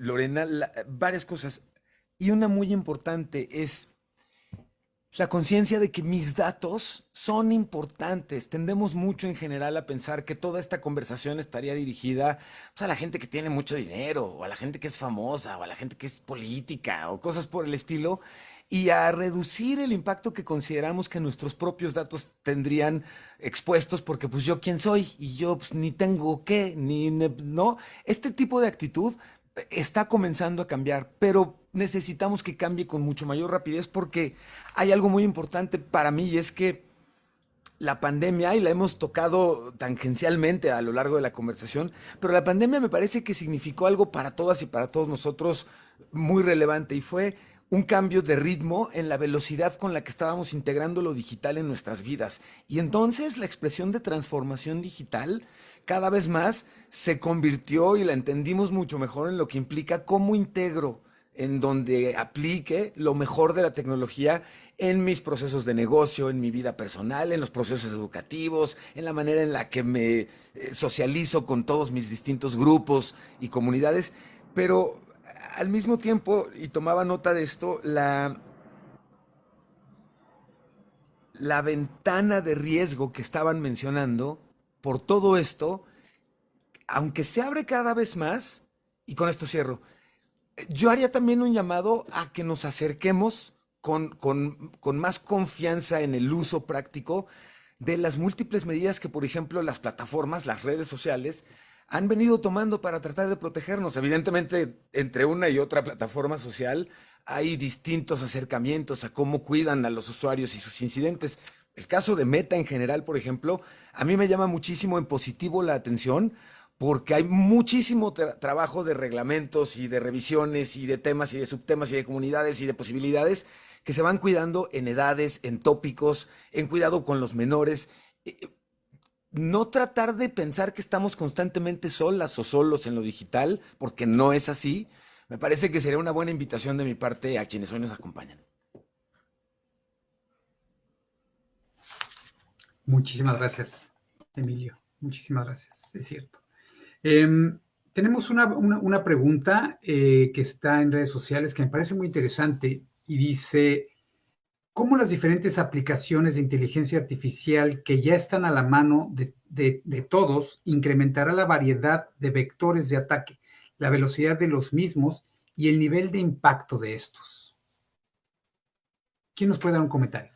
Lorena, varias cosas. Y una muy importante es la conciencia de que mis datos son importantes. Tendemos mucho en general a pensar que toda esta conversación estaría dirigida, pues, a la gente que tiene mucho dinero, o a la gente que es famosa, o a la gente que es política, o cosas por el estilo, y a reducir el impacto que consideramos que nuestros propios datos tendrían expuestos, porque pues yo quién soy, y yo pues, ni tengo qué, no. Este tipo de actitud está comenzando a cambiar, pero necesitamos que cambie con mucho mayor rapidez porque hay algo muy importante para mí y es que la pandemia, y la hemos tocado tangencialmente a lo largo de la conversación, pero la pandemia me parece que significó algo para todas y para todos nosotros muy relevante y fue un cambio de ritmo en la velocidad con la que estábamos integrando lo digital en nuestras vidas. Y entonces la expresión de transformación digital cada vez más se convirtió y la entendimos mucho mejor en lo que implica cómo integro en donde aplique lo mejor de la tecnología en mis procesos de negocio, en mi vida personal, en los procesos educativos, en la manera en la que me socializo con todos mis distintos grupos y comunidades, pero al mismo tiempo, y tomaba nota de esto, la ventana de riesgo que estaban mencionando por todo esto, aunque se abre cada vez más, y con esto cierro, yo haría también un llamado a que nos acerquemos con más confianza en el uso práctico de las múltiples medidas que, por ejemplo, las plataformas, las redes sociales, han venido tomando para tratar de protegernos. Evidentemente, entre una y otra plataforma social hay distintos acercamientos a cómo cuidan a los usuarios y sus incidentes. El caso de Meta en general, por ejemplo, a mí me llama muchísimo en positivo la atención porque hay muchísimo trabajo de reglamentos y de revisiones y de temas y de subtemas y de comunidades y de posibilidades que se van cuidando en edades, en tópicos, en cuidado con los menores. No tratar de pensar que estamos constantemente solas o solos en lo digital, porque no es así, me parece que sería una buena invitación de mi parte a quienes hoy nos acompañan. Muchísimas gracias, Emilio. Muchísimas gracias, es cierto. Tenemos una pregunta que está en redes sociales que me parece muy interesante y dice, ¿cómo las diferentes aplicaciones de inteligencia artificial que ya están a la mano de todos incrementará la variedad de vectores de ataque, la velocidad de los mismos y el nivel de impacto de estos? ¿Quién nos puede dar un comentario?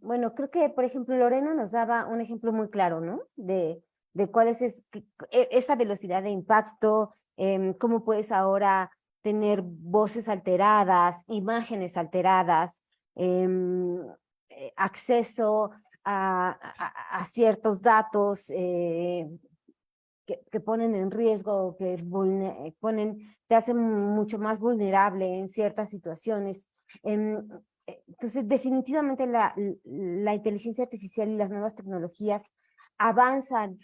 Bueno, creo que, por ejemplo, Lorena nos daba un ejemplo muy claro, ¿no? De cuál es esa velocidad de impacto, cómo puedes ahora tener voces alteradas, imágenes alteradas, acceso a ciertos datos que ponen en riesgo, que te hacen mucho más vulnerable en ciertas situaciones. Entonces, definitivamente la inteligencia artificial y las nuevas tecnologías avanzan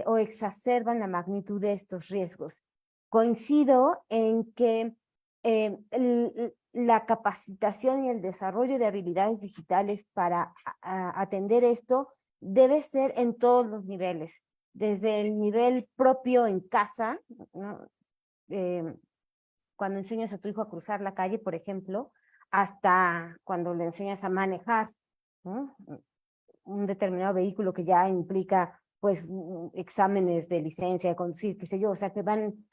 o exacerban la magnitud de estos riesgos. Coincido en que la capacitación y el desarrollo de habilidades digitales para atender esto debe ser en todos los niveles, desde el nivel propio en casa, ¿no? Cuando enseñas a tu hijo a cruzar la calle, por ejemplo, hasta cuando le enseñas a manejar, ¿no? Un determinado vehículo que ya implica pues exámenes de licencia de conducir, qué sé yo, o sea que van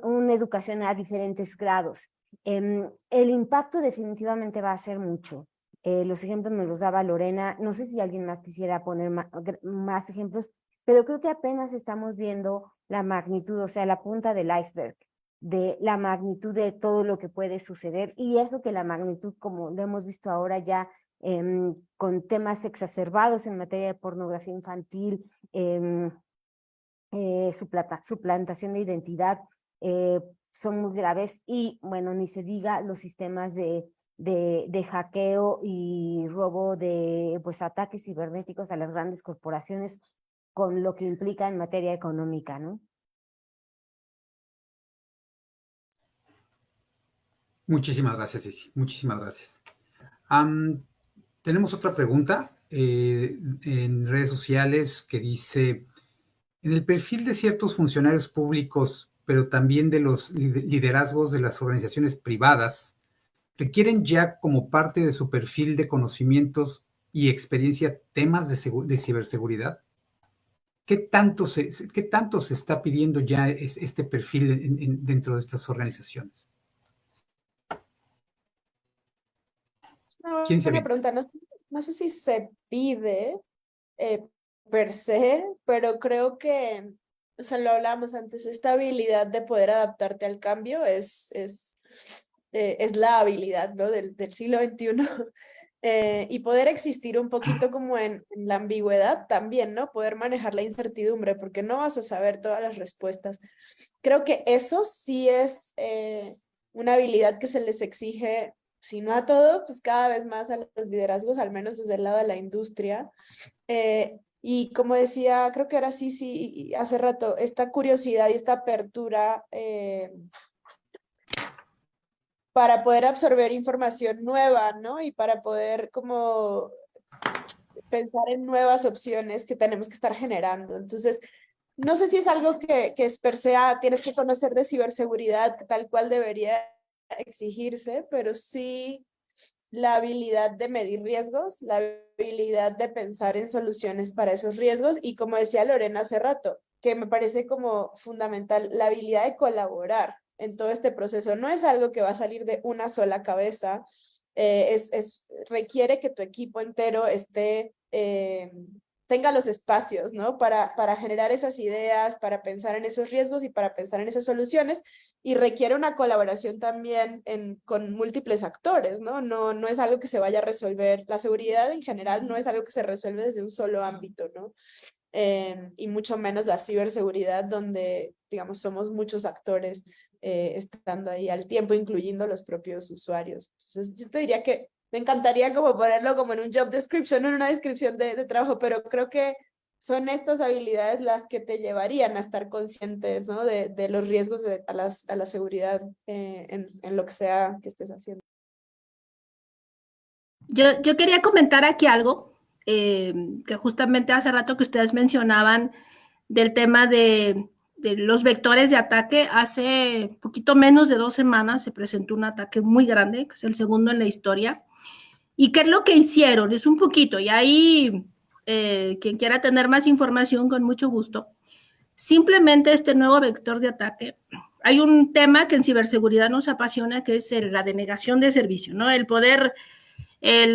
una educación a diferentes grados. El impacto definitivamente va a ser mucho. Los ejemplos me los daba Lorena, no sé si alguien más quisiera poner más ejemplos, pero creo que apenas estamos viendo la magnitud, o sea, la punta del iceberg, de la magnitud de todo lo que puede suceder, y eso que la magnitud, como lo hemos visto ahora ya, con temas exacerbados en materia de pornografía infantil, suplantación de identidad, son muy graves, y bueno, ni se diga los sistemas de hackeo y robo de pues ataques cibernéticos a las grandes corporaciones, con lo que implica en materia económica, ¿no? Muchísimas gracias, Ceci. Muchísimas gracias. Tenemos otra pregunta en redes sociales que dice, en el perfil de ciertos funcionarios públicos, pero también de los liderazgos de las organizaciones privadas, ¿requieren ya como parte de su perfil de conocimientos y experiencia temas de ciberseguridad? ¿Qué tanto se está pidiendo ya este perfil dentro de estas organizaciones? ¿Quién se Buena avienta? pregunta. No sé si se pide per se, pero creo que, o sea, lo hablábamos antes, esta habilidad de poder adaptarte al cambio es la habilidad, ¿no? del siglo XXI. Y poder existir un poquito como en la ambigüedad también, ¿no? Poder manejar la incertidumbre, porque no vas a saber todas las respuestas. Creo que eso sí es una habilidad que se les exige, si no a todos, pues cada vez más a los liderazgos, al menos desde el lado de la industria. Y como decía, creo que era sí, hace rato, esta curiosidad y esta apertura para poder absorber información nueva, ¿no? Y para poder como pensar en nuevas opciones que tenemos que estar generando. Entonces, no sé si es algo que es per se, tienes que conocer de ciberseguridad, tal cual debería exigirse, pero sí la habilidad de medir riesgos, la habilidad de pensar en soluciones para esos riesgos, y como decía Lorena hace rato, que me parece como fundamental, la habilidad de colaborar en todo este proceso. No es algo que va a salir de una sola cabeza, requiere que tu equipo entero tenga los espacios, ¿no? Para generar esas ideas, para pensar en esos riesgos y para pensar en esas soluciones, y requiere una colaboración también con múltiples actores, ¿no? No es algo que se vaya a resolver, la seguridad en general no es algo que se resuelve desde un solo ámbito, ¿no? Y mucho menos la ciberseguridad, donde, digamos, somos muchos actores estando ahí al tiempo, incluyendo los propios usuarios. Entonces, yo te diría que me encantaría como ponerlo como en un job description, en una descripción de trabajo, pero creo que son estas habilidades las que te llevarían a estar conscientes, ¿no? de los riesgos a la seguridad en lo que sea que estés haciendo. Yo quería comentar aquí algo, que justamente hace rato que ustedes mencionaban del tema de los vectores de ataque. Hace poquito menos de 2 semanas se presentó un ataque muy grande, que es el segundo en la historia. ¿Y qué es lo que hicieron? Es un poquito, y ahí quien quiera tener más información, con mucho gusto. Simplemente este nuevo vector de ataque, hay un tema que en ciberseguridad nos apasiona, que es la denegación de servicio, ¿no? El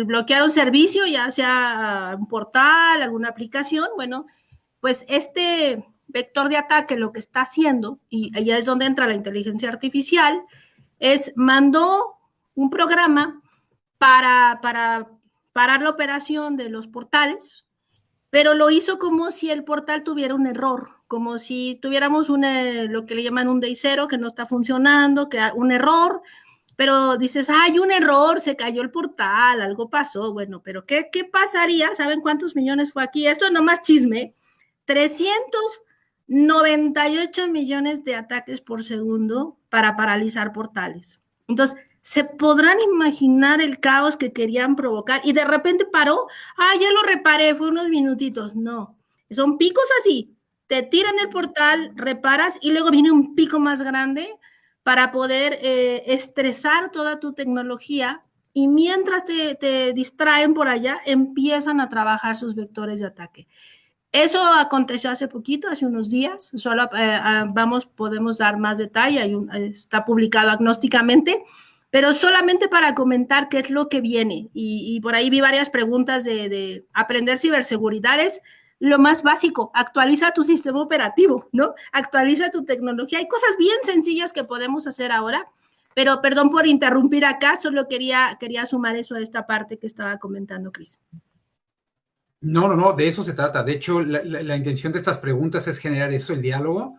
bloquear un servicio, ya sea un portal, alguna aplicación. Bueno, pues este vector de ataque lo que está haciendo, y allá es donde entra la inteligencia artificial, es mandó un programa para parar la operación de los portales, pero lo hizo como si el portal tuviera un error, como si tuviéramos lo que le llaman un day zero, que no está funcionando, que un error, pero dices, hay un error, se cayó el portal, algo pasó. Bueno, pero ¿qué pasaría? ¿Saben cuántos millones fue aquí? Esto es nomás chisme. 398 millones de ataques por segundo para paralizar portales. Entonces, se podrán imaginar el caos que querían provocar y de repente paró, ya lo reparé, fue unos minutitos. No, son picos así, te tiran el portal, reparas y luego viene un pico más grande para poder estresar toda tu tecnología y mientras te distraen por allá, empiezan a trabajar sus vectores de ataque. Eso aconteció hace poquito, hace unos días, solo podemos dar más detalle, está publicado agnósticamente, pero solamente para comentar qué es lo que viene. Y por ahí vi varias preguntas de aprender ciberseguridades. Lo más básico, actualiza tu sistema operativo, ¿no? Actualiza tu tecnología. Hay cosas bien sencillas que podemos hacer ahora, pero perdón por interrumpir acá, solo quería sumar eso a esta parte que estaba comentando Cris. No, de eso se trata. De hecho, la intención de estas preguntas es generar eso, el diálogo.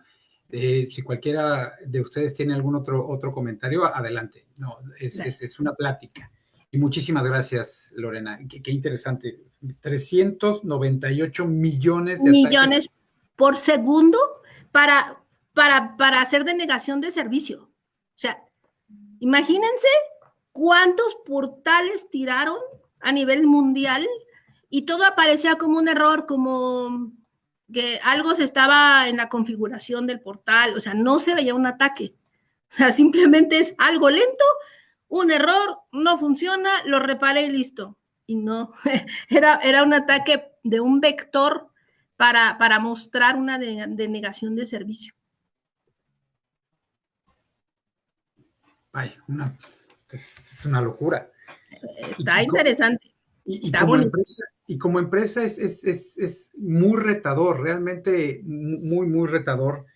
Si cualquiera de ustedes tiene algún otro comentario, adelante. No, es una plática. Y muchísimas gracias, Lorena. Qué interesante. 398 millones de millones ataques por segundo para hacer denegación de servicio. O sea, imagínense cuántos portales tiraron a nivel mundial y todo aparecía como un error, como que algo se estaba en la configuración del portal, o sea, no se veía un ataque. O sea, simplemente es algo lento, un error, no funciona, lo reparé y listo. Y no, era un ataque de un vector para mostrar una denegación de servicio. Ay, es una locura. Está interesante. Y como empresa es muy retador, realmente muy retador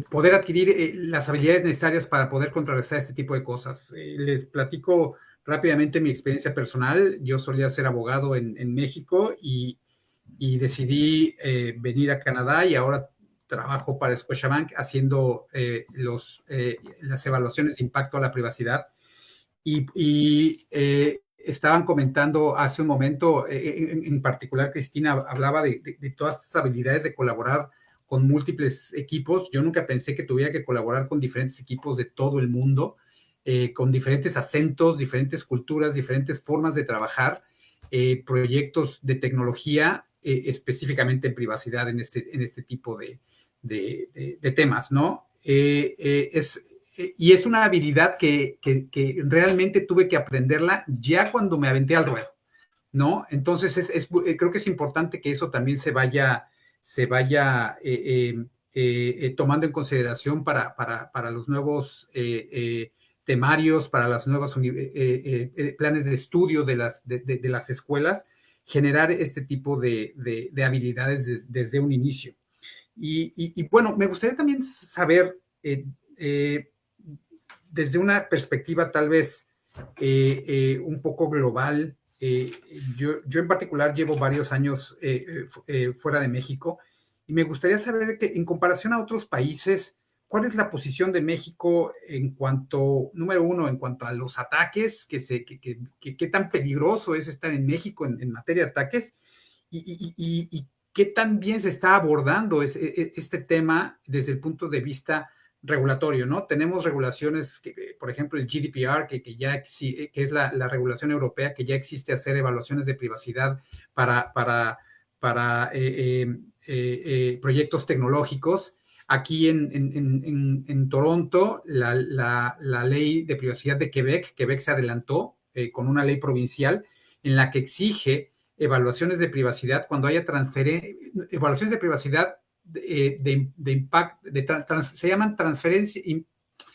poder adquirir las habilidades necesarias para poder contrarrestar este tipo de cosas. Les platico rápidamente mi experiencia personal. Yo solía ser abogado en México y decidí venir a Canadá y ahora trabajo para Scotiabank haciendo las evaluaciones de impacto a la privacidad. Estaban comentando hace un momento, en particular Cristina hablaba de todas estas habilidades de colaborar con múltiples equipos. Yo nunca pensé que tuviera que colaborar con diferentes equipos de todo el mundo, con diferentes acentos, diferentes culturas, diferentes formas de trabajar, proyectos de tecnología, específicamente en privacidad en este tipo de temas, ¿no? Y es una habilidad que realmente tuve que aprenderla ya cuando me aventé al ruedo, ¿no? Entonces, creo que es importante que eso también se vaya tomando en consideración para los nuevos temarios, para los nuevos planes de estudio de las escuelas, generar este tipo de habilidades desde un inicio. Y bueno, me gustaría también saber, desde una perspectiva tal vez un poco global, yo en particular llevo varios años fuera de México y me gustaría saber que en comparación a otros países, ¿cuál es la posición de México en cuanto, número uno, en cuanto a los ataques, qué tan peligroso es estar en México en materia de ataques y qué tan bien se está abordando este tema desde el punto de vista regulatorio, ¿no? Tenemos regulaciones, por ejemplo, el GDPR, que es la regulación europea, que ya existe hacer evaluaciones de privacidad para proyectos tecnológicos. Aquí en Toronto, la ley de privacidad de Quebec se adelantó con una ley provincial en la que exige evaluaciones de privacidad cuando haya evaluaciones de privacidad de impacto, se llaman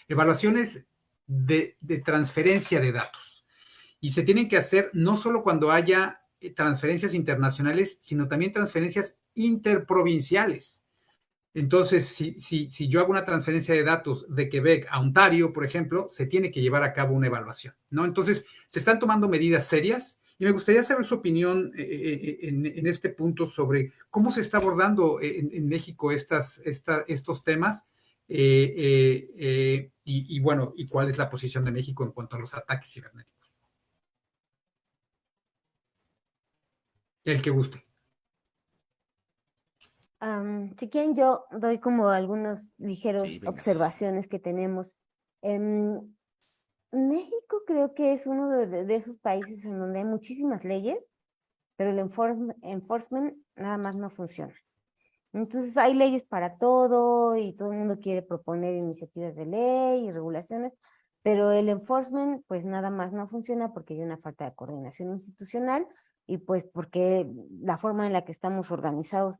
evaluaciones de transferencia de datos. Y se tienen que hacer no solo cuando haya transferencias internacionales, sino también transferencias interprovinciales. Entonces, si yo hago una transferencia de datos de Quebec a Ontario, por ejemplo, se tiene que llevar a cabo una evaluación, ¿no? Entonces, se están tomando medidas serias y me gustaría saber su opinión en este punto sobre cómo se está abordando en México estos temas y bueno, y cuál es la posición de México en cuanto a los ataques cibernéticos. El que guste. Si quieren, yo doy como algunos ligeros Sí, venga. observaciones que tenemos. México creo que es uno de esos países en donde hay muchísimas leyes, pero el enforcement nada más no funciona. Entonces hay leyes para todo y todo el mundo quiere proponer iniciativas de ley y regulaciones, pero el enforcement pues nada más no funciona porque hay una falta de coordinación institucional y pues porque la forma en la que estamos organizados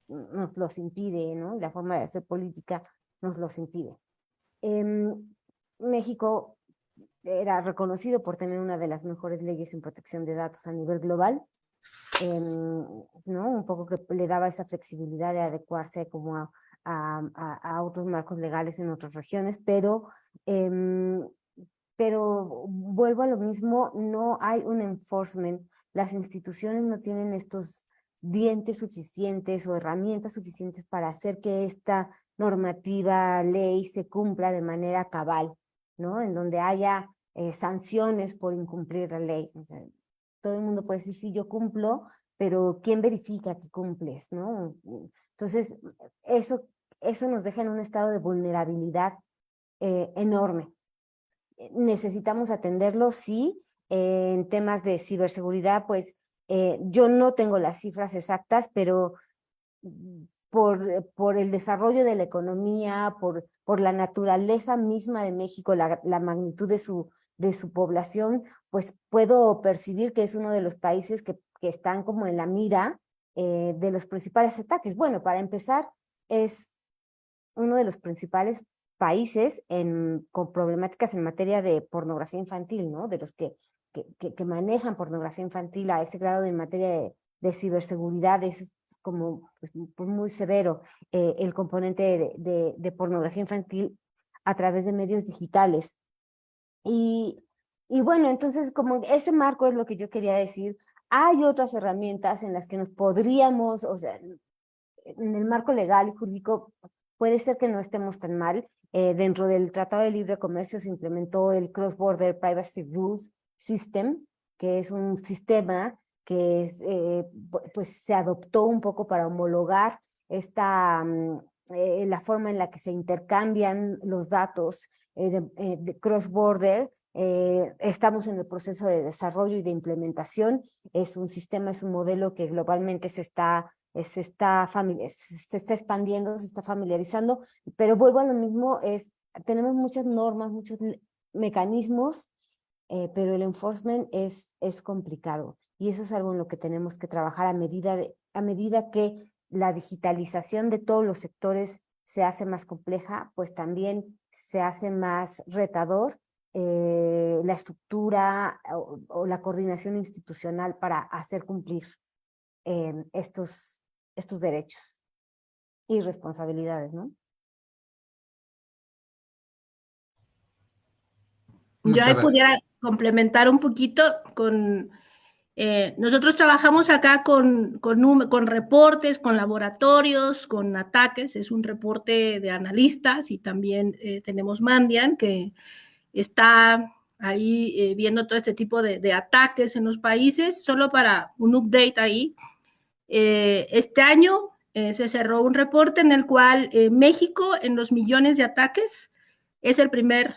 nos los impide, ¿no? Y la forma de hacer política nos los impide. México era reconocido por tener una de las mejores leyes en protección de datos a nivel global, ¿no? Un poco que le daba esa flexibilidad de adecuarse como a otros marcos legales en otras regiones, pero vuelvo a lo mismo, no hay un enforcement, las instituciones no tienen estos dientes suficientes o herramientas suficientes para hacer que esta normativa, ley se cumpla de manera cabal, ¿no? En donde haya sanciones por incumplir la ley. O sea, todo el mundo puede decir, sí, yo cumplo, pero ¿quién verifica que cumples, no? Entonces, eso nos deja en un estado de vulnerabilidad enorme. Necesitamos atenderlo, sí. En temas de ciberseguridad, pues yo no tengo las cifras exactas, pero por el desarrollo de la economía, por la naturaleza misma de México, la magnitud de su población, pues puedo percibir que es uno de los países que están como en la mira de los principales ataques. Bueno, para empezar, es uno de los principales países con problemáticas en materia de pornografía infantil, ¿no? De los que manejan pornografía infantil a ese grado en materia de ciberseguridad, es como pues muy severo el componente de pornografía infantil a través de medios digitales. Y bueno, entonces como ese marco es lo que yo quería decir. Hay otras herramientas en las que nos podríamos, o sea, en el marco legal y jurídico puede ser que no estemos tan mal. Dentro del Tratado de Libre Comercio se implementó el Cross Border Privacy Rules System, que es un sistema que pues se adoptó un poco para homologar la forma en la que se intercambian los datos de cross border. Estamos en el proceso de desarrollo y de implementación. Es un sistema, es un modelo que globalmente se está expandiendo, se está familiarizando, pero vuelvo a lo mismo, tenemos muchas normas, muchos mecanismos, pero el enforcement es complicado, y eso es algo en lo que tenemos que trabajar a medida que la digitalización de todos los sectores se hace más compleja, pues también se hace más retador la estructura o la coordinación institucional para hacer cumplir estos derechos y responsabilidades, ¿no? Yo ahí pudiera complementar un poquito con... nosotros trabajamos acá con reportes, con laboratorios, con ataques. Es un reporte de analistas y también tenemos Mandiant, que está ahí viendo todo este tipo de ataques en los países. Solo para un update ahí, este año se cerró un reporte en el cual México, en los millones de ataques, es el primer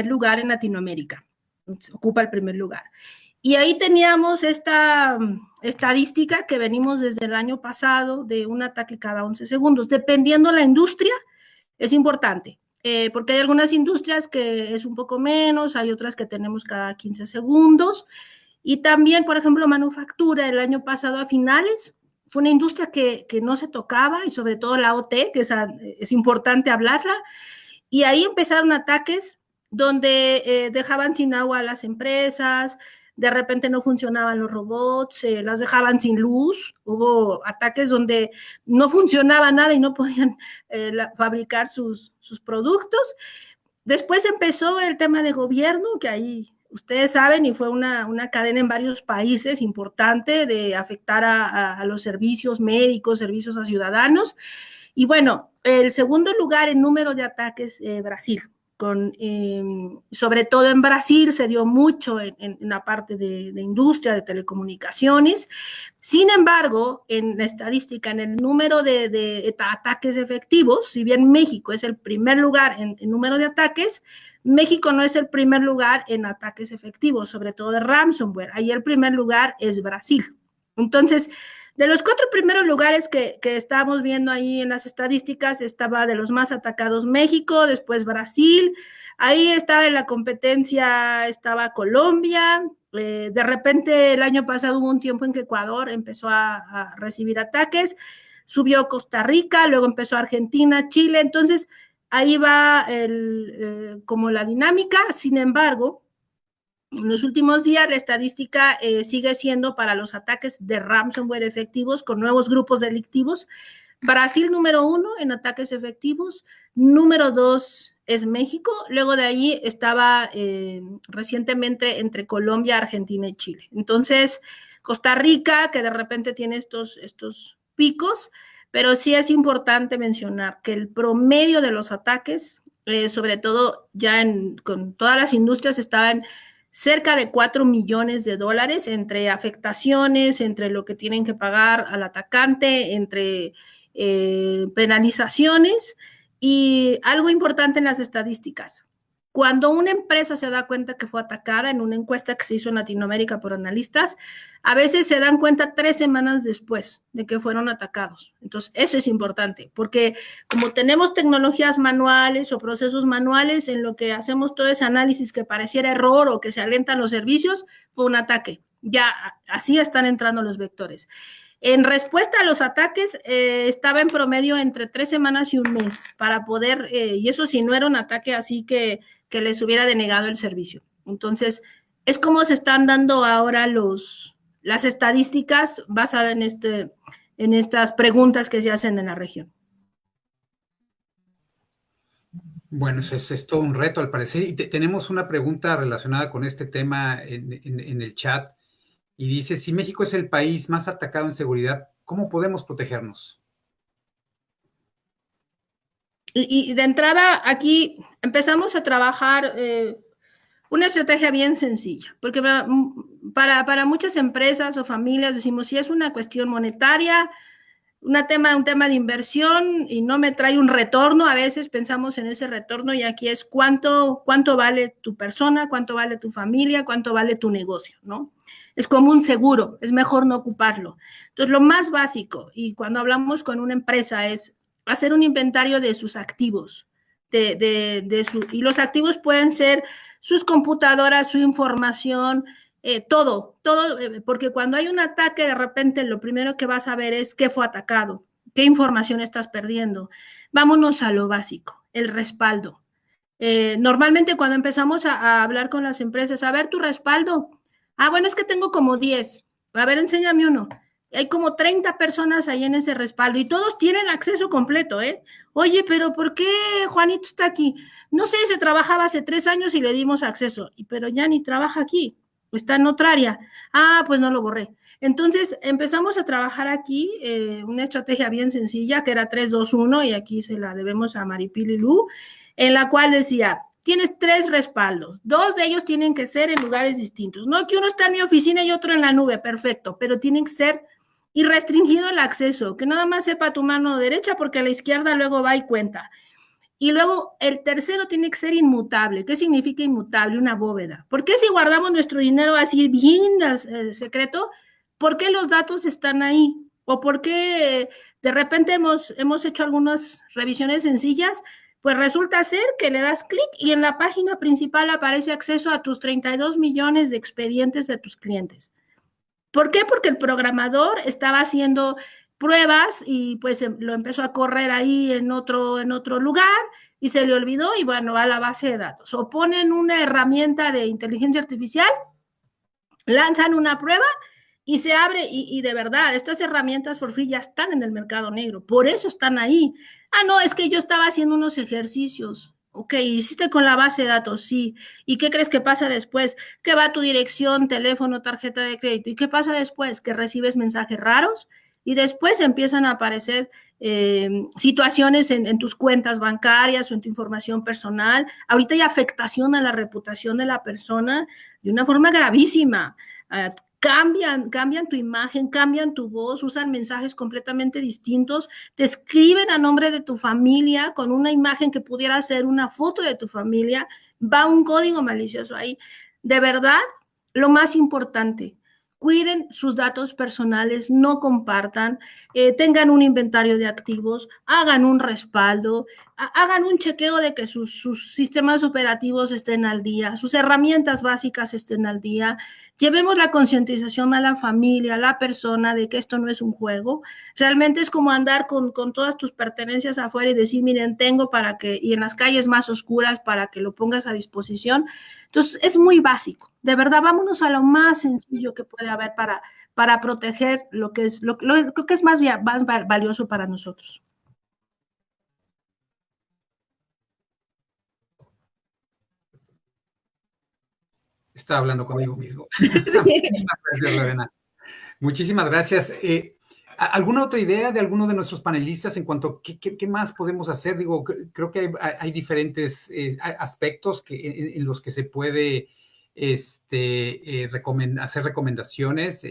lugar en Latinoamérica. Ocupa el primer lugar. Y ahí teníamos esta estadística que venimos desde el año pasado de un ataque cada 11 segundos. Dependiendo la industria, es importante, porque hay algunas industrias que es un poco menos, hay otras que tenemos cada 15 segundos. Y también, por ejemplo, manufactura, el año pasado a finales, fue una industria que no se tocaba, y sobre todo la OT, que es importante hablarla, y ahí empezaron ataques donde dejaban sin agua a las empresas, de repente no funcionaban los robots, las dejaban sin luz, hubo ataques donde no funcionaba nada y no podían fabricar sus productos. Después empezó el tema de gobierno, que ahí ustedes saben, y fue una cadena en varios países importante de afectar a los servicios médicos, servicios a ciudadanos. Y bueno, el segundo lugar en número de ataques, Brasil. Sobre todo en Brasil se dio mucho en la parte de industria, de telecomunicaciones. Sin embargo, en la estadística, en el número de ataques efectivos, si bien México es el primer lugar en número de ataques, México no es el primer lugar en ataques efectivos, sobre todo de ransomware. Ahí el primer lugar es Brasil. Entonces, de los 4 primeros lugares que estábamos viendo ahí en las estadísticas, estaba de los más atacados México, después Brasil, ahí estaba en la competencia, estaba Colombia, de repente el año pasado hubo un tiempo en que Ecuador empezó a recibir ataques, subió Costa Rica, luego empezó Argentina, Chile, entonces ahí va como la dinámica. Sin embargo, en los últimos días, la estadística sigue siendo para los ataques de ransomware efectivos con nuevos grupos delictivos. Brasil número 1 en ataques efectivos, número 2 es México, luego de ahí estaba recientemente entre Colombia, Argentina y Chile. Entonces, Costa Rica, que de repente tiene estos picos, pero sí es importante mencionar que el promedio de los ataques, sobre todo ya con todas las industrias, estaban cerca de $4 millones entre afectaciones, entre lo que tienen que pagar al atacante, entre penalizaciones. Y algo importante en las estadísticas, cuando una empresa se da cuenta que fue atacada, en una encuesta que se hizo en Latinoamérica por analistas, a veces se dan cuenta 3 semanas después de que fueron atacados. Entonces, eso es importante, porque como tenemos tecnologías manuales o procesos manuales, en lo que hacemos todo ese análisis que pareciera error o que se alentan los servicios, fue un ataque. Ya así están entrando los vectores. En respuesta a los ataques, estaba en promedio entre 3 semanas y un mes para poder, y eso si no era un ataque así que les hubiera denegado el servicio. Entonces, es como se están dando ahora las estadísticas basadas en estas preguntas que se hacen en la región. Bueno, es todo un reto al parecer. Y tenemos una pregunta relacionada con este tema en el chat. Y dice, si México es el país más atacado en seguridad, ¿cómo podemos protegernos? Y de entrada, aquí empezamos a trabajar una estrategia bien sencilla, porque para muchas empresas o familias decimos, si es una cuestión monetaria, un tema de inversión y no me trae un retorno, a veces pensamos en ese retorno y aquí es cuánto vale tu persona, cuánto vale tu familia, cuánto vale tu negocio, ¿no? Es como un seguro, es mejor no ocuparlo. Entonces, lo más básico, y cuando hablamos con una empresa, es hacer un inventario de sus activos, y los activos pueden ser sus computadoras, su información, todo, porque cuando hay un ataque, de repente lo primero que vas a ver es qué fue atacado, qué información estás perdiendo. Vámonos a lo básico, el respaldo. Normalmente cuando empezamos a hablar con las empresas, a ver tu respaldo. Ah, bueno, es que tengo como 10. A ver, enséñame uno. Hay como 30 personas ahí en ese respaldo y todos tienen acceso completo, ¿eh? Oye, pero ¿por qué Juanito está aquí? No sé, se trabajaba hace 3 años y le dimos acceso, pero ya ni trabaja aquí, está en otra área. Ah, pues no lo borré. Entonces empezamos a trabajar aquí una estrategia bien sencilla que era 3-2-1 y aquí se la debemos a Maripili Lu, en la cual decía, tienes 3 respaldos, 2 de ellos tienen que ser en lugares distintos, no que uno está en mi oficina y otro en la nube, perfecto, pero tienen que ser y restringido el acceso, que nada más sepa tu mano derecha porque a la izquierda luego va y cuenta. Y luego el tercero tiene que ser inmutable. ¿Qué significa inmutable? Una bóveda. ¿Por qué si guardamos nuestro dinero así bien secreto? ¿Por qué los datos están ahí? ¿O por qué de repente hemos hecho algunas revisiones sencillas? Pues resulta ser que le das clic y en la página principal aparece acceso a tus 32 millones de expedientes de tus clientes. ¿Por qué? Porque el programador estaba haciendo pruebas y pues lo empezó a correr ahí en otro lugar y se le olvidó y bueno, va a la base de datos. O ponen una herramienta de inteligencia artificial lanzan una prueba y se abre, y de verdad, estas herramientas for free ya están en el mercado negro, por eso están ahí. Ah, no, es que yo estaba haciendo unos ejercicios. Ok, hiciste con la base de datos, sí. ¿Y qué crees que pasa después? Que va tu dirección, teléfono, tarjeta de crédito. ¿Y qué pasa después? Que recibes mensajes raros y después empiezan a aparecer situaciones en tus cuentas bancarias o en tu información personal. Ahorita hay afectación a la reputación de la persona de una forma gravísima. Cambian tu imagen, cambian tu voz, usan mensajes completamente distintos, te escriben a nombre de tu familia con una imagen que pudiera ser una foto de tu familia, va un código malicioso ahí. De verdad, lo más importante, cuiden sus datos personales, no compartan, tengan un inventario de activos, hagan un respaldo, hagan un chequeo de que sus sistemas operativos estén al día, sus herramientas básicas estén al día. Llevemos la concientización a la familia, a la persona de que esto no es un juego. Realmente es como andar con todas tus pertenencias afuera y decir, miren, tengo para que, y en las calles más oscuras para que lo pongas a disposición. Entonces, es muy básico. De verdad, vámonos a lo más sencillo que puede haber para proteger lo que es, lo que es más valioso para nosotros. Estaba hablando conmigo mismo. Muchísimas gracias, Lorena. Muchísimas gracias. ¿Alguna otra idea de alguno de nuestros panelistas en cuanto a qué más podemos hacer? Digo, creo que hay diferentes aspectos en los que se puede hacer recomendaciones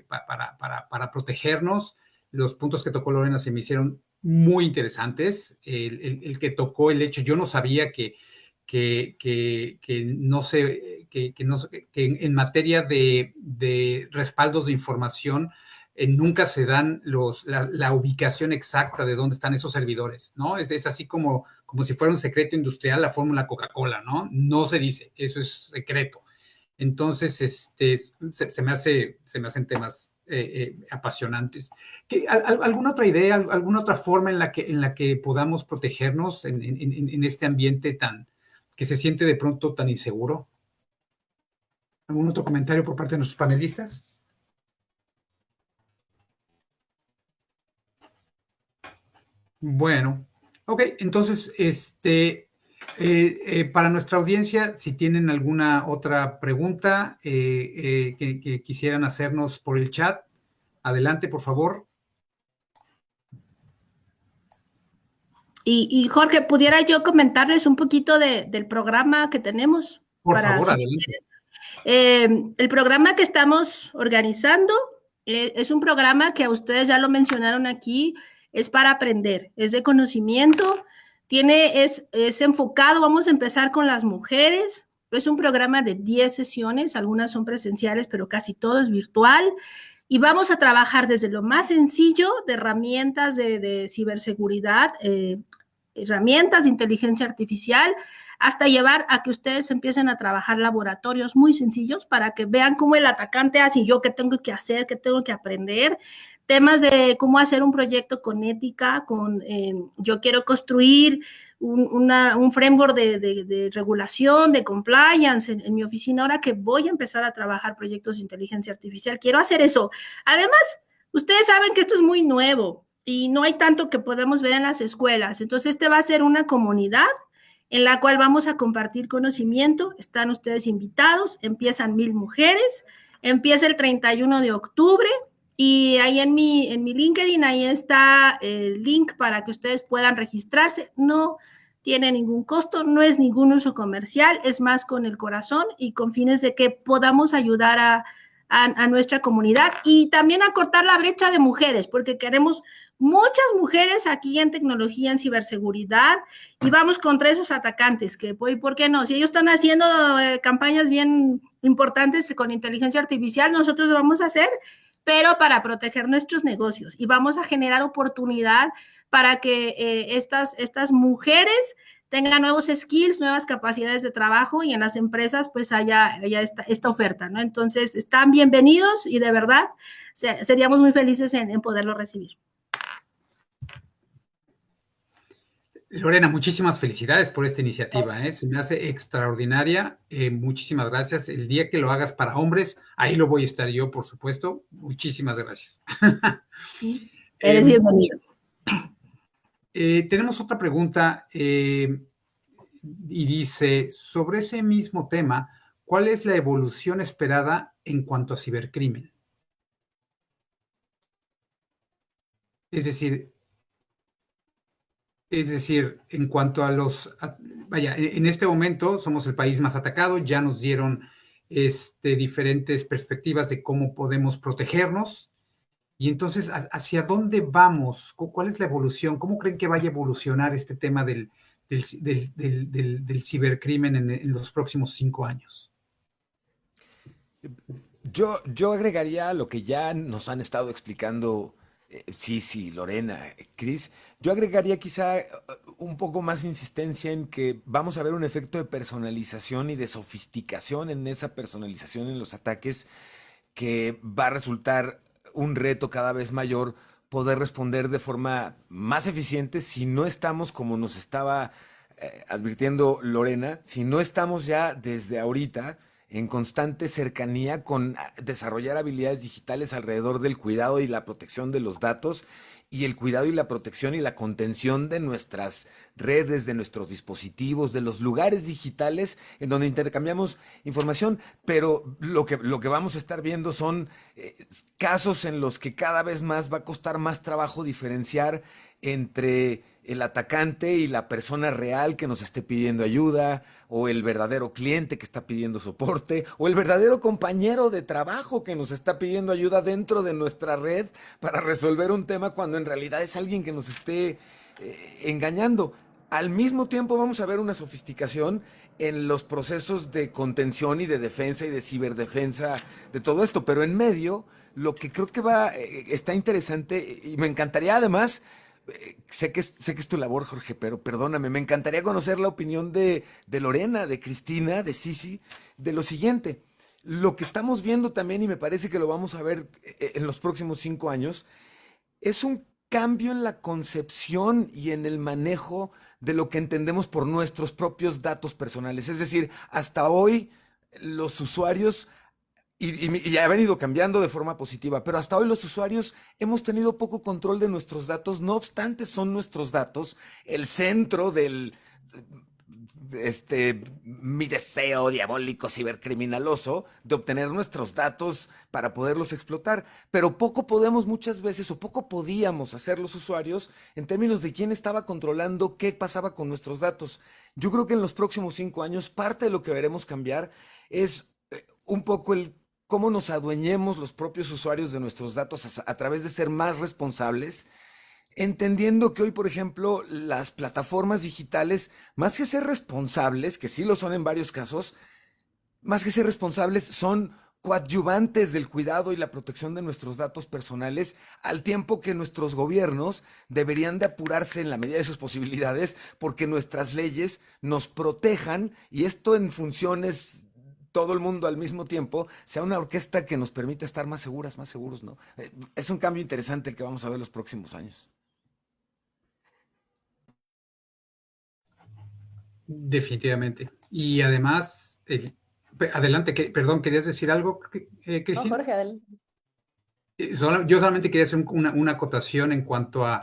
para protegernos. Los puntos que tocó Lorena se me hicieron muy interesantes. El que tocó el hecho, yo no sabía que no sé, que en materia de respaldos de información nunca se dan la ubicación exacta de dónde están esos servidores, ¿no? Es así como si fuera un secreto industrial la fórmula Coca-Cola, ¿no? No se dice, eso es secreto. Entonces, se me hacen temas apasionantes. ¿Alguna otra idea, alguna otra forma en la que podamos protegernos en este ambiente que se siente de pronto tan inseguro? ¿Algún otro comentario por parte de nuestros panelistas? Bueno, ok, entonces, para nuestra audiencia, si tienen alguna otra pregunta que quisieran hacernos por el chat, adelante, por favor. Y Jorge, ¿pudiera yo comentarles un poquito del programa que tenemos? Por favor, adelante. El programa que estamos organizando es un programa que a ustedes ya lo mencionaron aquí, es para aprender, es de conocimiento, es enfocado, vamos a empezar con las mujeres, es un programa de 10 sesiones, algunas son presenciales, pero casi todo es virtual, y vamos a trabajar desde lo más sencillo de herramientas de ciberseguridad, herramientas de inteligencia artificial, hasta llevar a que ustedes empiecen a trabajar laboratorios muy sencillos para que vean cómo el atacante hace y yo qué tengo que hacer, qué tengo que aprender, temas de cómo hacer un proyecto con ética, yo quiero construir un framework de regulación, de compliance en mi oficina, ahora que voy a empezar a trabajar proyectos de inteligencia artificial, quiero hacer eso. Además, ustedes saben que esto es muy nuevo y no hay tanto que podemos ver en las escuelas, entonces va a ser una comunidad en la cual vamos a compartir conocimiento, están ustedes invitados, empiezan 1000 mujeres, empieza el 31 de octubre, y ahí en mi LinkedIn, ahí está el link para que ustedes puedan registrarse. No tiene ningún costo, no es ningún uso comercial, es más con el corazón y con fines de que podamos ayudar a nuestra comunidad y también a cortar la brecha de mujeres, porque queremos muchas mujeres aquí en tecnología, en ciberseguridad, y vamos contra esos atacantes, que ¿por qué no? Si ellos están haciendo campañas bien importantes con inteligencia artificial, nosotros lo vamos a hacer, pero para proteger nuestros negocios y vamos a generar oportunidad para que estas mujeres tengan nuevos skills, nuevas capacidades de trabajo y en las empresas pues haya esta oferta, ¿no? Entonces, están bienvenidos y de verdad seríamos muy felices en poderlo recibir. Lorena, muchísimas felicidades por esta iniciativa, ¿eh? Se me hace extraordinaria. Muchísimas gracias. El día que lo hagas para hombres, ahí lo voy a estar yo, por supuesto. Muchísimas gracias. Eres bienvenido. Tenemos otra pregunta y dice, sobre ese mismo tema, ¿cuál es la evolución esperada en cuanto a cibercrimen? Es decir, en cuanto a vaya, en este momento somos el país más atacado, ya nos dieron diferentes perspectivas de cómo podemos protegernos. Y entonces, ¿hacia dónde vamos? ¿Cuál es la evolución? ¿Cómo creen que vaya a evolucionar este tema del cibercrimen en los próximos 5 años? Yo agregaría a lo que ya nos han estado explicando Sisi, Lorena, Cris. Yo agregaría quizá un poco más insistencia en que vamos a ver un efecto de personalización y de sofisticación en esa personalización en los ataques que va a resultar un reto cada vez mayor poder responder de forma más eficiente si no estamos, como nos estaba advirtiendo Lorena, si no estamos ya desde ahorita en constante cercanía con desarrollar habilidades digitales alrededor del cuidado y la protección de los datos y el cuidado y la protección y la contención de nuestras redes, de nuestros dispositivos, de los lugares digitales en donde intercambiamos información, pero lo que vamos a estar viendo son casos en los que cada vez más va a costar más trabajo diferenciar entre el atacante y la persona real que nos esté pidiendo ayuda, o el verdadero cliente que está pidiendo soporte, o el verdadero compañero de trabajo que nos está pidiendo ayuda dentro de nuestra red para resolver un tema cuando en realidad es alguien que nos esté engañando. Al mismo tiempo vamos a ver una sofisticación en los procesos de contención y de defensa y de ciberdefensa de todo esto, pero en medio lo que creo que está interesante y me encantaría además, sé que es tu labor, Jorge, pero perdóname, me encantaría conocer la opinión de Lorena, de Cristina, de Sisi, de lo siguiente. Lo que estamos viendo también, y me parece que lo vamos a ver en los próximos 5 años, es un cambio en la concepción y en el manejo de lo que entendemos por nuestros propios datos personales. Es decir, hasta hoy los usuarios, y ha venido cambiando de forma positiva, pero hasta hoy los usuarios hemos tenido poco control de nuestros datos, no obstante son nuestros datos el centro del, mi deseo diabólico cibercriminaloso de obtener nuestros datos para poderlos explotar, pero poco podemos muchas veces o poco podíamos hacer los usuarios en términos de quién estaba controlando qué pasaba con nuestros datos. Yo creo que en los próximos 5 años parte de lo que veremos cambiar es un poco el cómo nos adueñemos los propios usuarios de nuestros datos a través de ser más responsables, entendiendo que hoy, por ejemplo, las plataformas digitales, más que ser responsables, que sí lo son en varios casos, más que ser responsables, son coadyuvantes del cuidado y la protección de nuestros datos personales, al tiempo que nuestros gobiernos deberían de apurarse en la medida de sus posibilidades porque nuestras leyes nos protejan, y esto en funciones todo el mundo al mismo tiempo, sea una orquesta que nos permita estar más seguras, más seguros, ¿no? Es un cambio interesante el que vamos a ver los próximos años. Definitivamente. Y además, adelante, perdón, ¿querías decir algo, No, Cristina? Jorge, adelante. Yo solamente quería hacer una acotación en cuanto a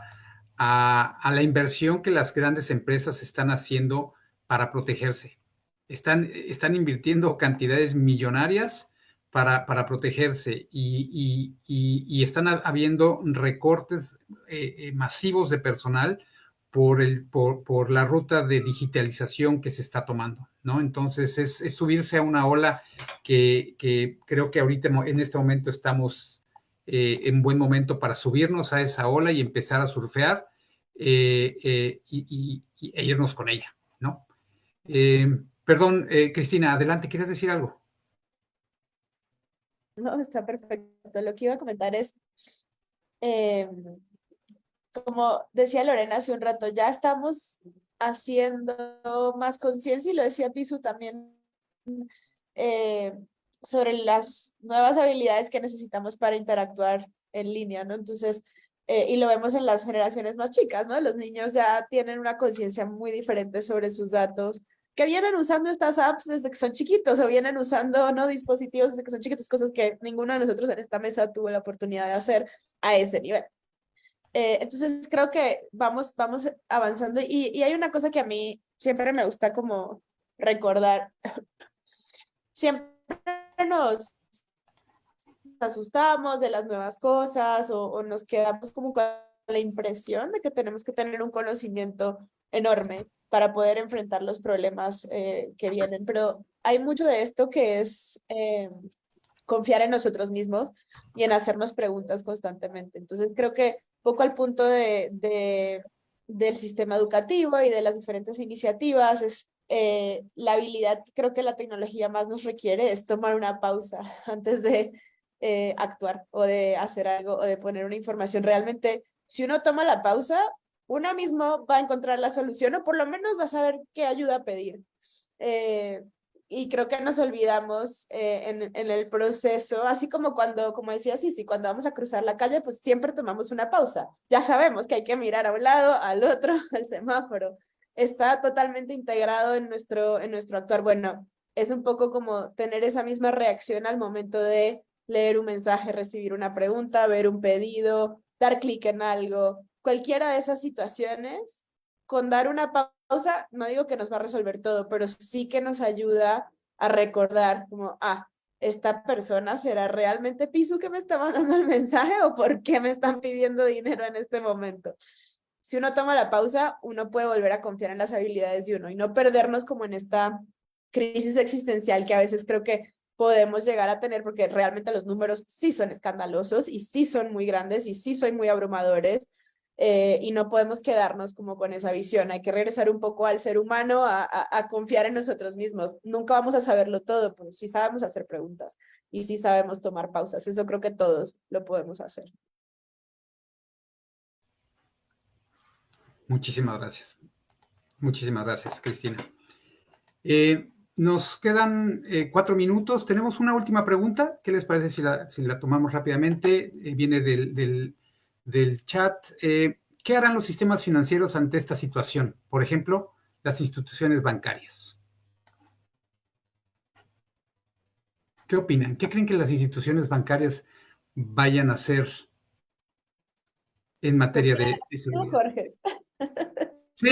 la inversión que las grandes empresas están haciendo para protegerse. Están invirtiendo cantidades millonarias para protegerse y están habiendo recortes masivos de personal por la ruta de digitalización que se está tomando, ¿no? Entonces es subirse a una ola que creo que ahorita en este momento estamos en buen momento para subirnos a esa ola y empezar a surfear e irnos con ella, ¿no? Perdón, Cristina, adelante, ¿quieres decir algo? No, está perfecto. Lo que iba a comentar es, como decía Lorena hace un rato, ya estamos haciendo más conciencia, y lo decía Pisu también, eh, sobre las nuevas habilidades que necesitamos para interactuar en línea, ¿no? Entonces, y lo vemos en las generaciones más chicas, ¿no? Los niños ya tienen una conciencia muy diferente sobre sus datos, que vienen usando estas apps desde que son chiquitos o vienen usando, ¿no? Dispositivos desde que son chiquitos, cosas que ninguno de nosotros en esta mesa tuvo la oportunidad de hacer a ese nivel. Entonces creo que vamos avanzando y hay una cosa que a mí siempre me gusta como recordar. Siempre nos asustamos de las nuevas cosas o nos quedamos como con la impresión de que tenemos que tener un conocimiento enorme para poder enfrentar los problemas que vienen, pero hay mucho de esto que es confiar en nosotros mismos y en hacernos preguntas constantemente. Entonces creo que poco al punto del sistema educativo y de las diferentes iniciativas es la habilidad que creo que la tecnología más nos requiere es tomar una pausa antes de actuar o de hacer algo o de poner una información. Realmente, si uno toma la pausa, uno mismo va a encontrar la solución o por lo menos va a saber qué ayuda pedir. Y creo que nos olvidamos en el proceso, así como cuando, como decía Sisi, cuando vamos a cruzar la calle, pues siempre tomamos una pausa. Ya sabemos que hay que mirar a un lado, al otro, al semáforo. Está totalmente integrado en nuestro actuar. Bueno, es un poco como tener esa misma reacción al momento de leer un mensaje, recibir una pregunta, ver un pedido, dar clic en algo. Cualquiera de esas situaciones, con dar una pausa, no digo que nos va a resolver todo, pero sí que nos ayuda a recordar como, ¿esta persona será realmente Pisu que me está mandando el mensaje o por qué me están pidiendo dinero en este momento? Si uno toma la pausa, uno puede volver a confiar en las habilidades de uno y no perdernos como en esta crisis existencial que a veces creo que podemos llegar a tener, porque realmente los números sí son escandalosos y sí son muy grandes y sí son muy abrumadores. Y no podemos quedarnos como con esa visión. Hay que regresar un poco al ser humano, a confiar en nosotros mismos. Nunca vamos a saberlo todo, pero sí sabemos hacer preguntas y sí sabemos tomar pausas. Eso creo que todos lo podemos hacer. Muchísimas gracias. Muchísimas gracias, Cristina. Nos quedan 4 minutos. Tenemos una última pregunta. ¿Qué les parece si la tomamos rápidamente? Viene del chat. ¿Qué harán los sistemas financieros ante esta situación? Por ejemplo, las instituciones bancarias. ¿Qué opinan? ¿Qué creen que las instituciones bancarias vayan a hacer en materia de seguridad? Jorge. Sí.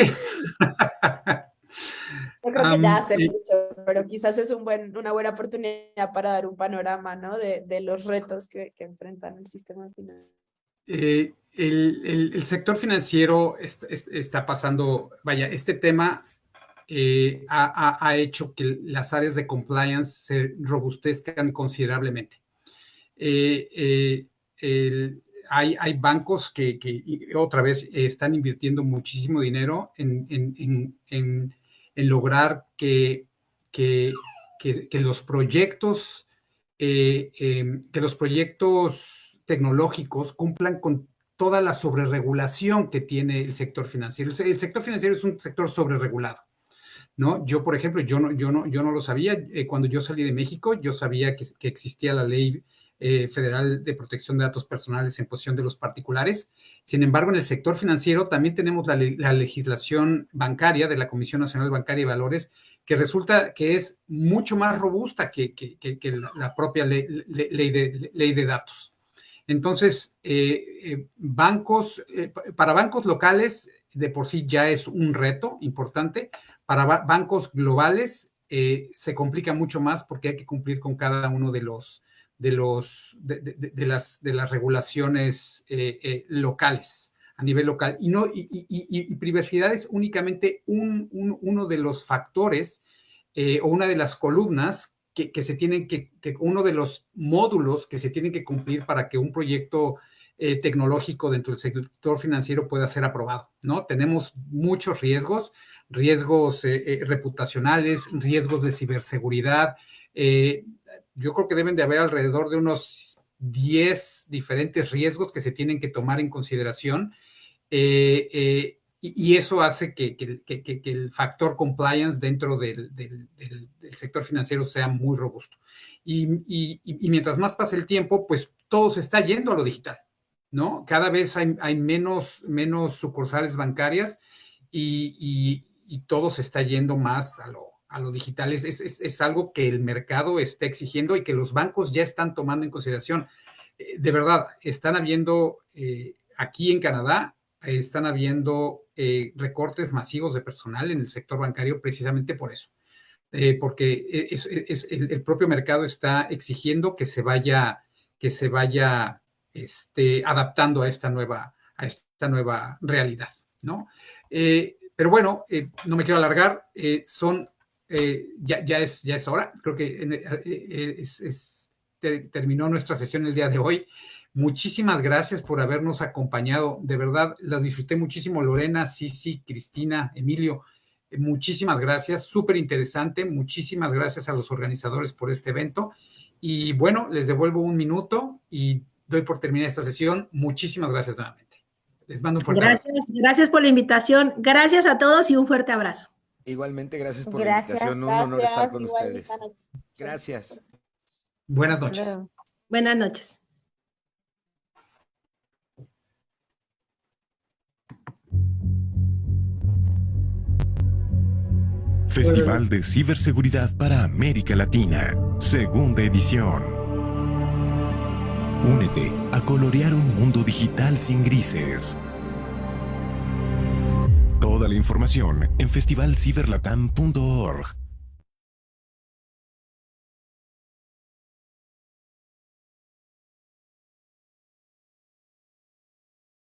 Yo creo que ya hace mucho, pero quizás es una buena oportunidad para dar un panorama, ¿no? de los retos que enfrentan el sistema financiero. El sector financiero está pasando, vaya, este tema ha hecho que las áreas de compliance se robustezcan considerablemente. Hay bancos que otra vez están invirtiendo muchísimo dinero en lograr que los proyectos tecnológicos cumplan con toda la sobreregulación que tiene el sector financiero. El sector financiero es un sector sobreregulado, ¿no? Yo, por ejemplo, yo no lo sabía. Cuando yo salí de México, yo sabía que existía la ley federal de protección de datos personales en posesión de los particulares. Sin embargo, en el sector financiero también tenemos la legislación bancaria de la Comisión Nacional Bancaria y Valores, que resulta que es mucho más robusta que la propia ley de datos. Entonces, para bancos locales de por sí ya es un reto importante. Para bancos globales se complica mucho más porque hay que cumplir con cada uno de las regulaciones locales a nivel local. Y privacidad es únicamente uno de los factores o una de las columnas que se tienen uno de los módulos que se tienen que cumplir para que un proyecto tecnológico dentro del sector financiero pueda ser aprobado, ¿no? Tenemos muchos riesgos reputacionales, riesgos de ciberseguridad. Yo creo que deben de haber alrededor de unos 10 diferentes riesgos que se tienen que tomar en consideración. Y eso hace que el factor compliance dentro del sector financiero sea muy robusto. Y mientras más pasa el tiempo, pues todo se está yendo a lo digital, ¿no? Cada vez hay menos sucursales bancarias y todo se está yendo más a lo digital. Es algo que el mercado está exigiendo y que los bancos ya están tomando en consideración. De verdad, están habiendo, aquí en Canadá, están habiendo recortes masivos de personal en el sector bancario precisamente por eso. Porque el propio mercado está exigiendo que se vaya adaptando a esta nueva realidad, ¿no? Pero bueno, no me quiero alargar, ya es hora, creo que terminó nuestra sesión el día de hoy. Muchísimas gracias por habernos acompañado, de verdad, la disfruté muchísimo, Lorena, Sisi, Cristina, Emilio, muchísimas gracias, súper interesante, muchísimas gracias a los organizadores por este evento, y bueno, les devuelvo un minuto y doy por terminada esta sesión. Muchísimas gracias nuevamente. Les mando un fuerte abrazo. Gracias por la invitación. Gracias a todos y un fuerte abrazo. Igualmente, gracias por la invitación. Un honor estar con ustedes. Gracias. Buenas noches. Buenas noches. Festival de Ciberseguridad para América Latina, segunda edición. Únete a colorear un mundo digital sin grises. Toda la información en festivalciberlatam.org.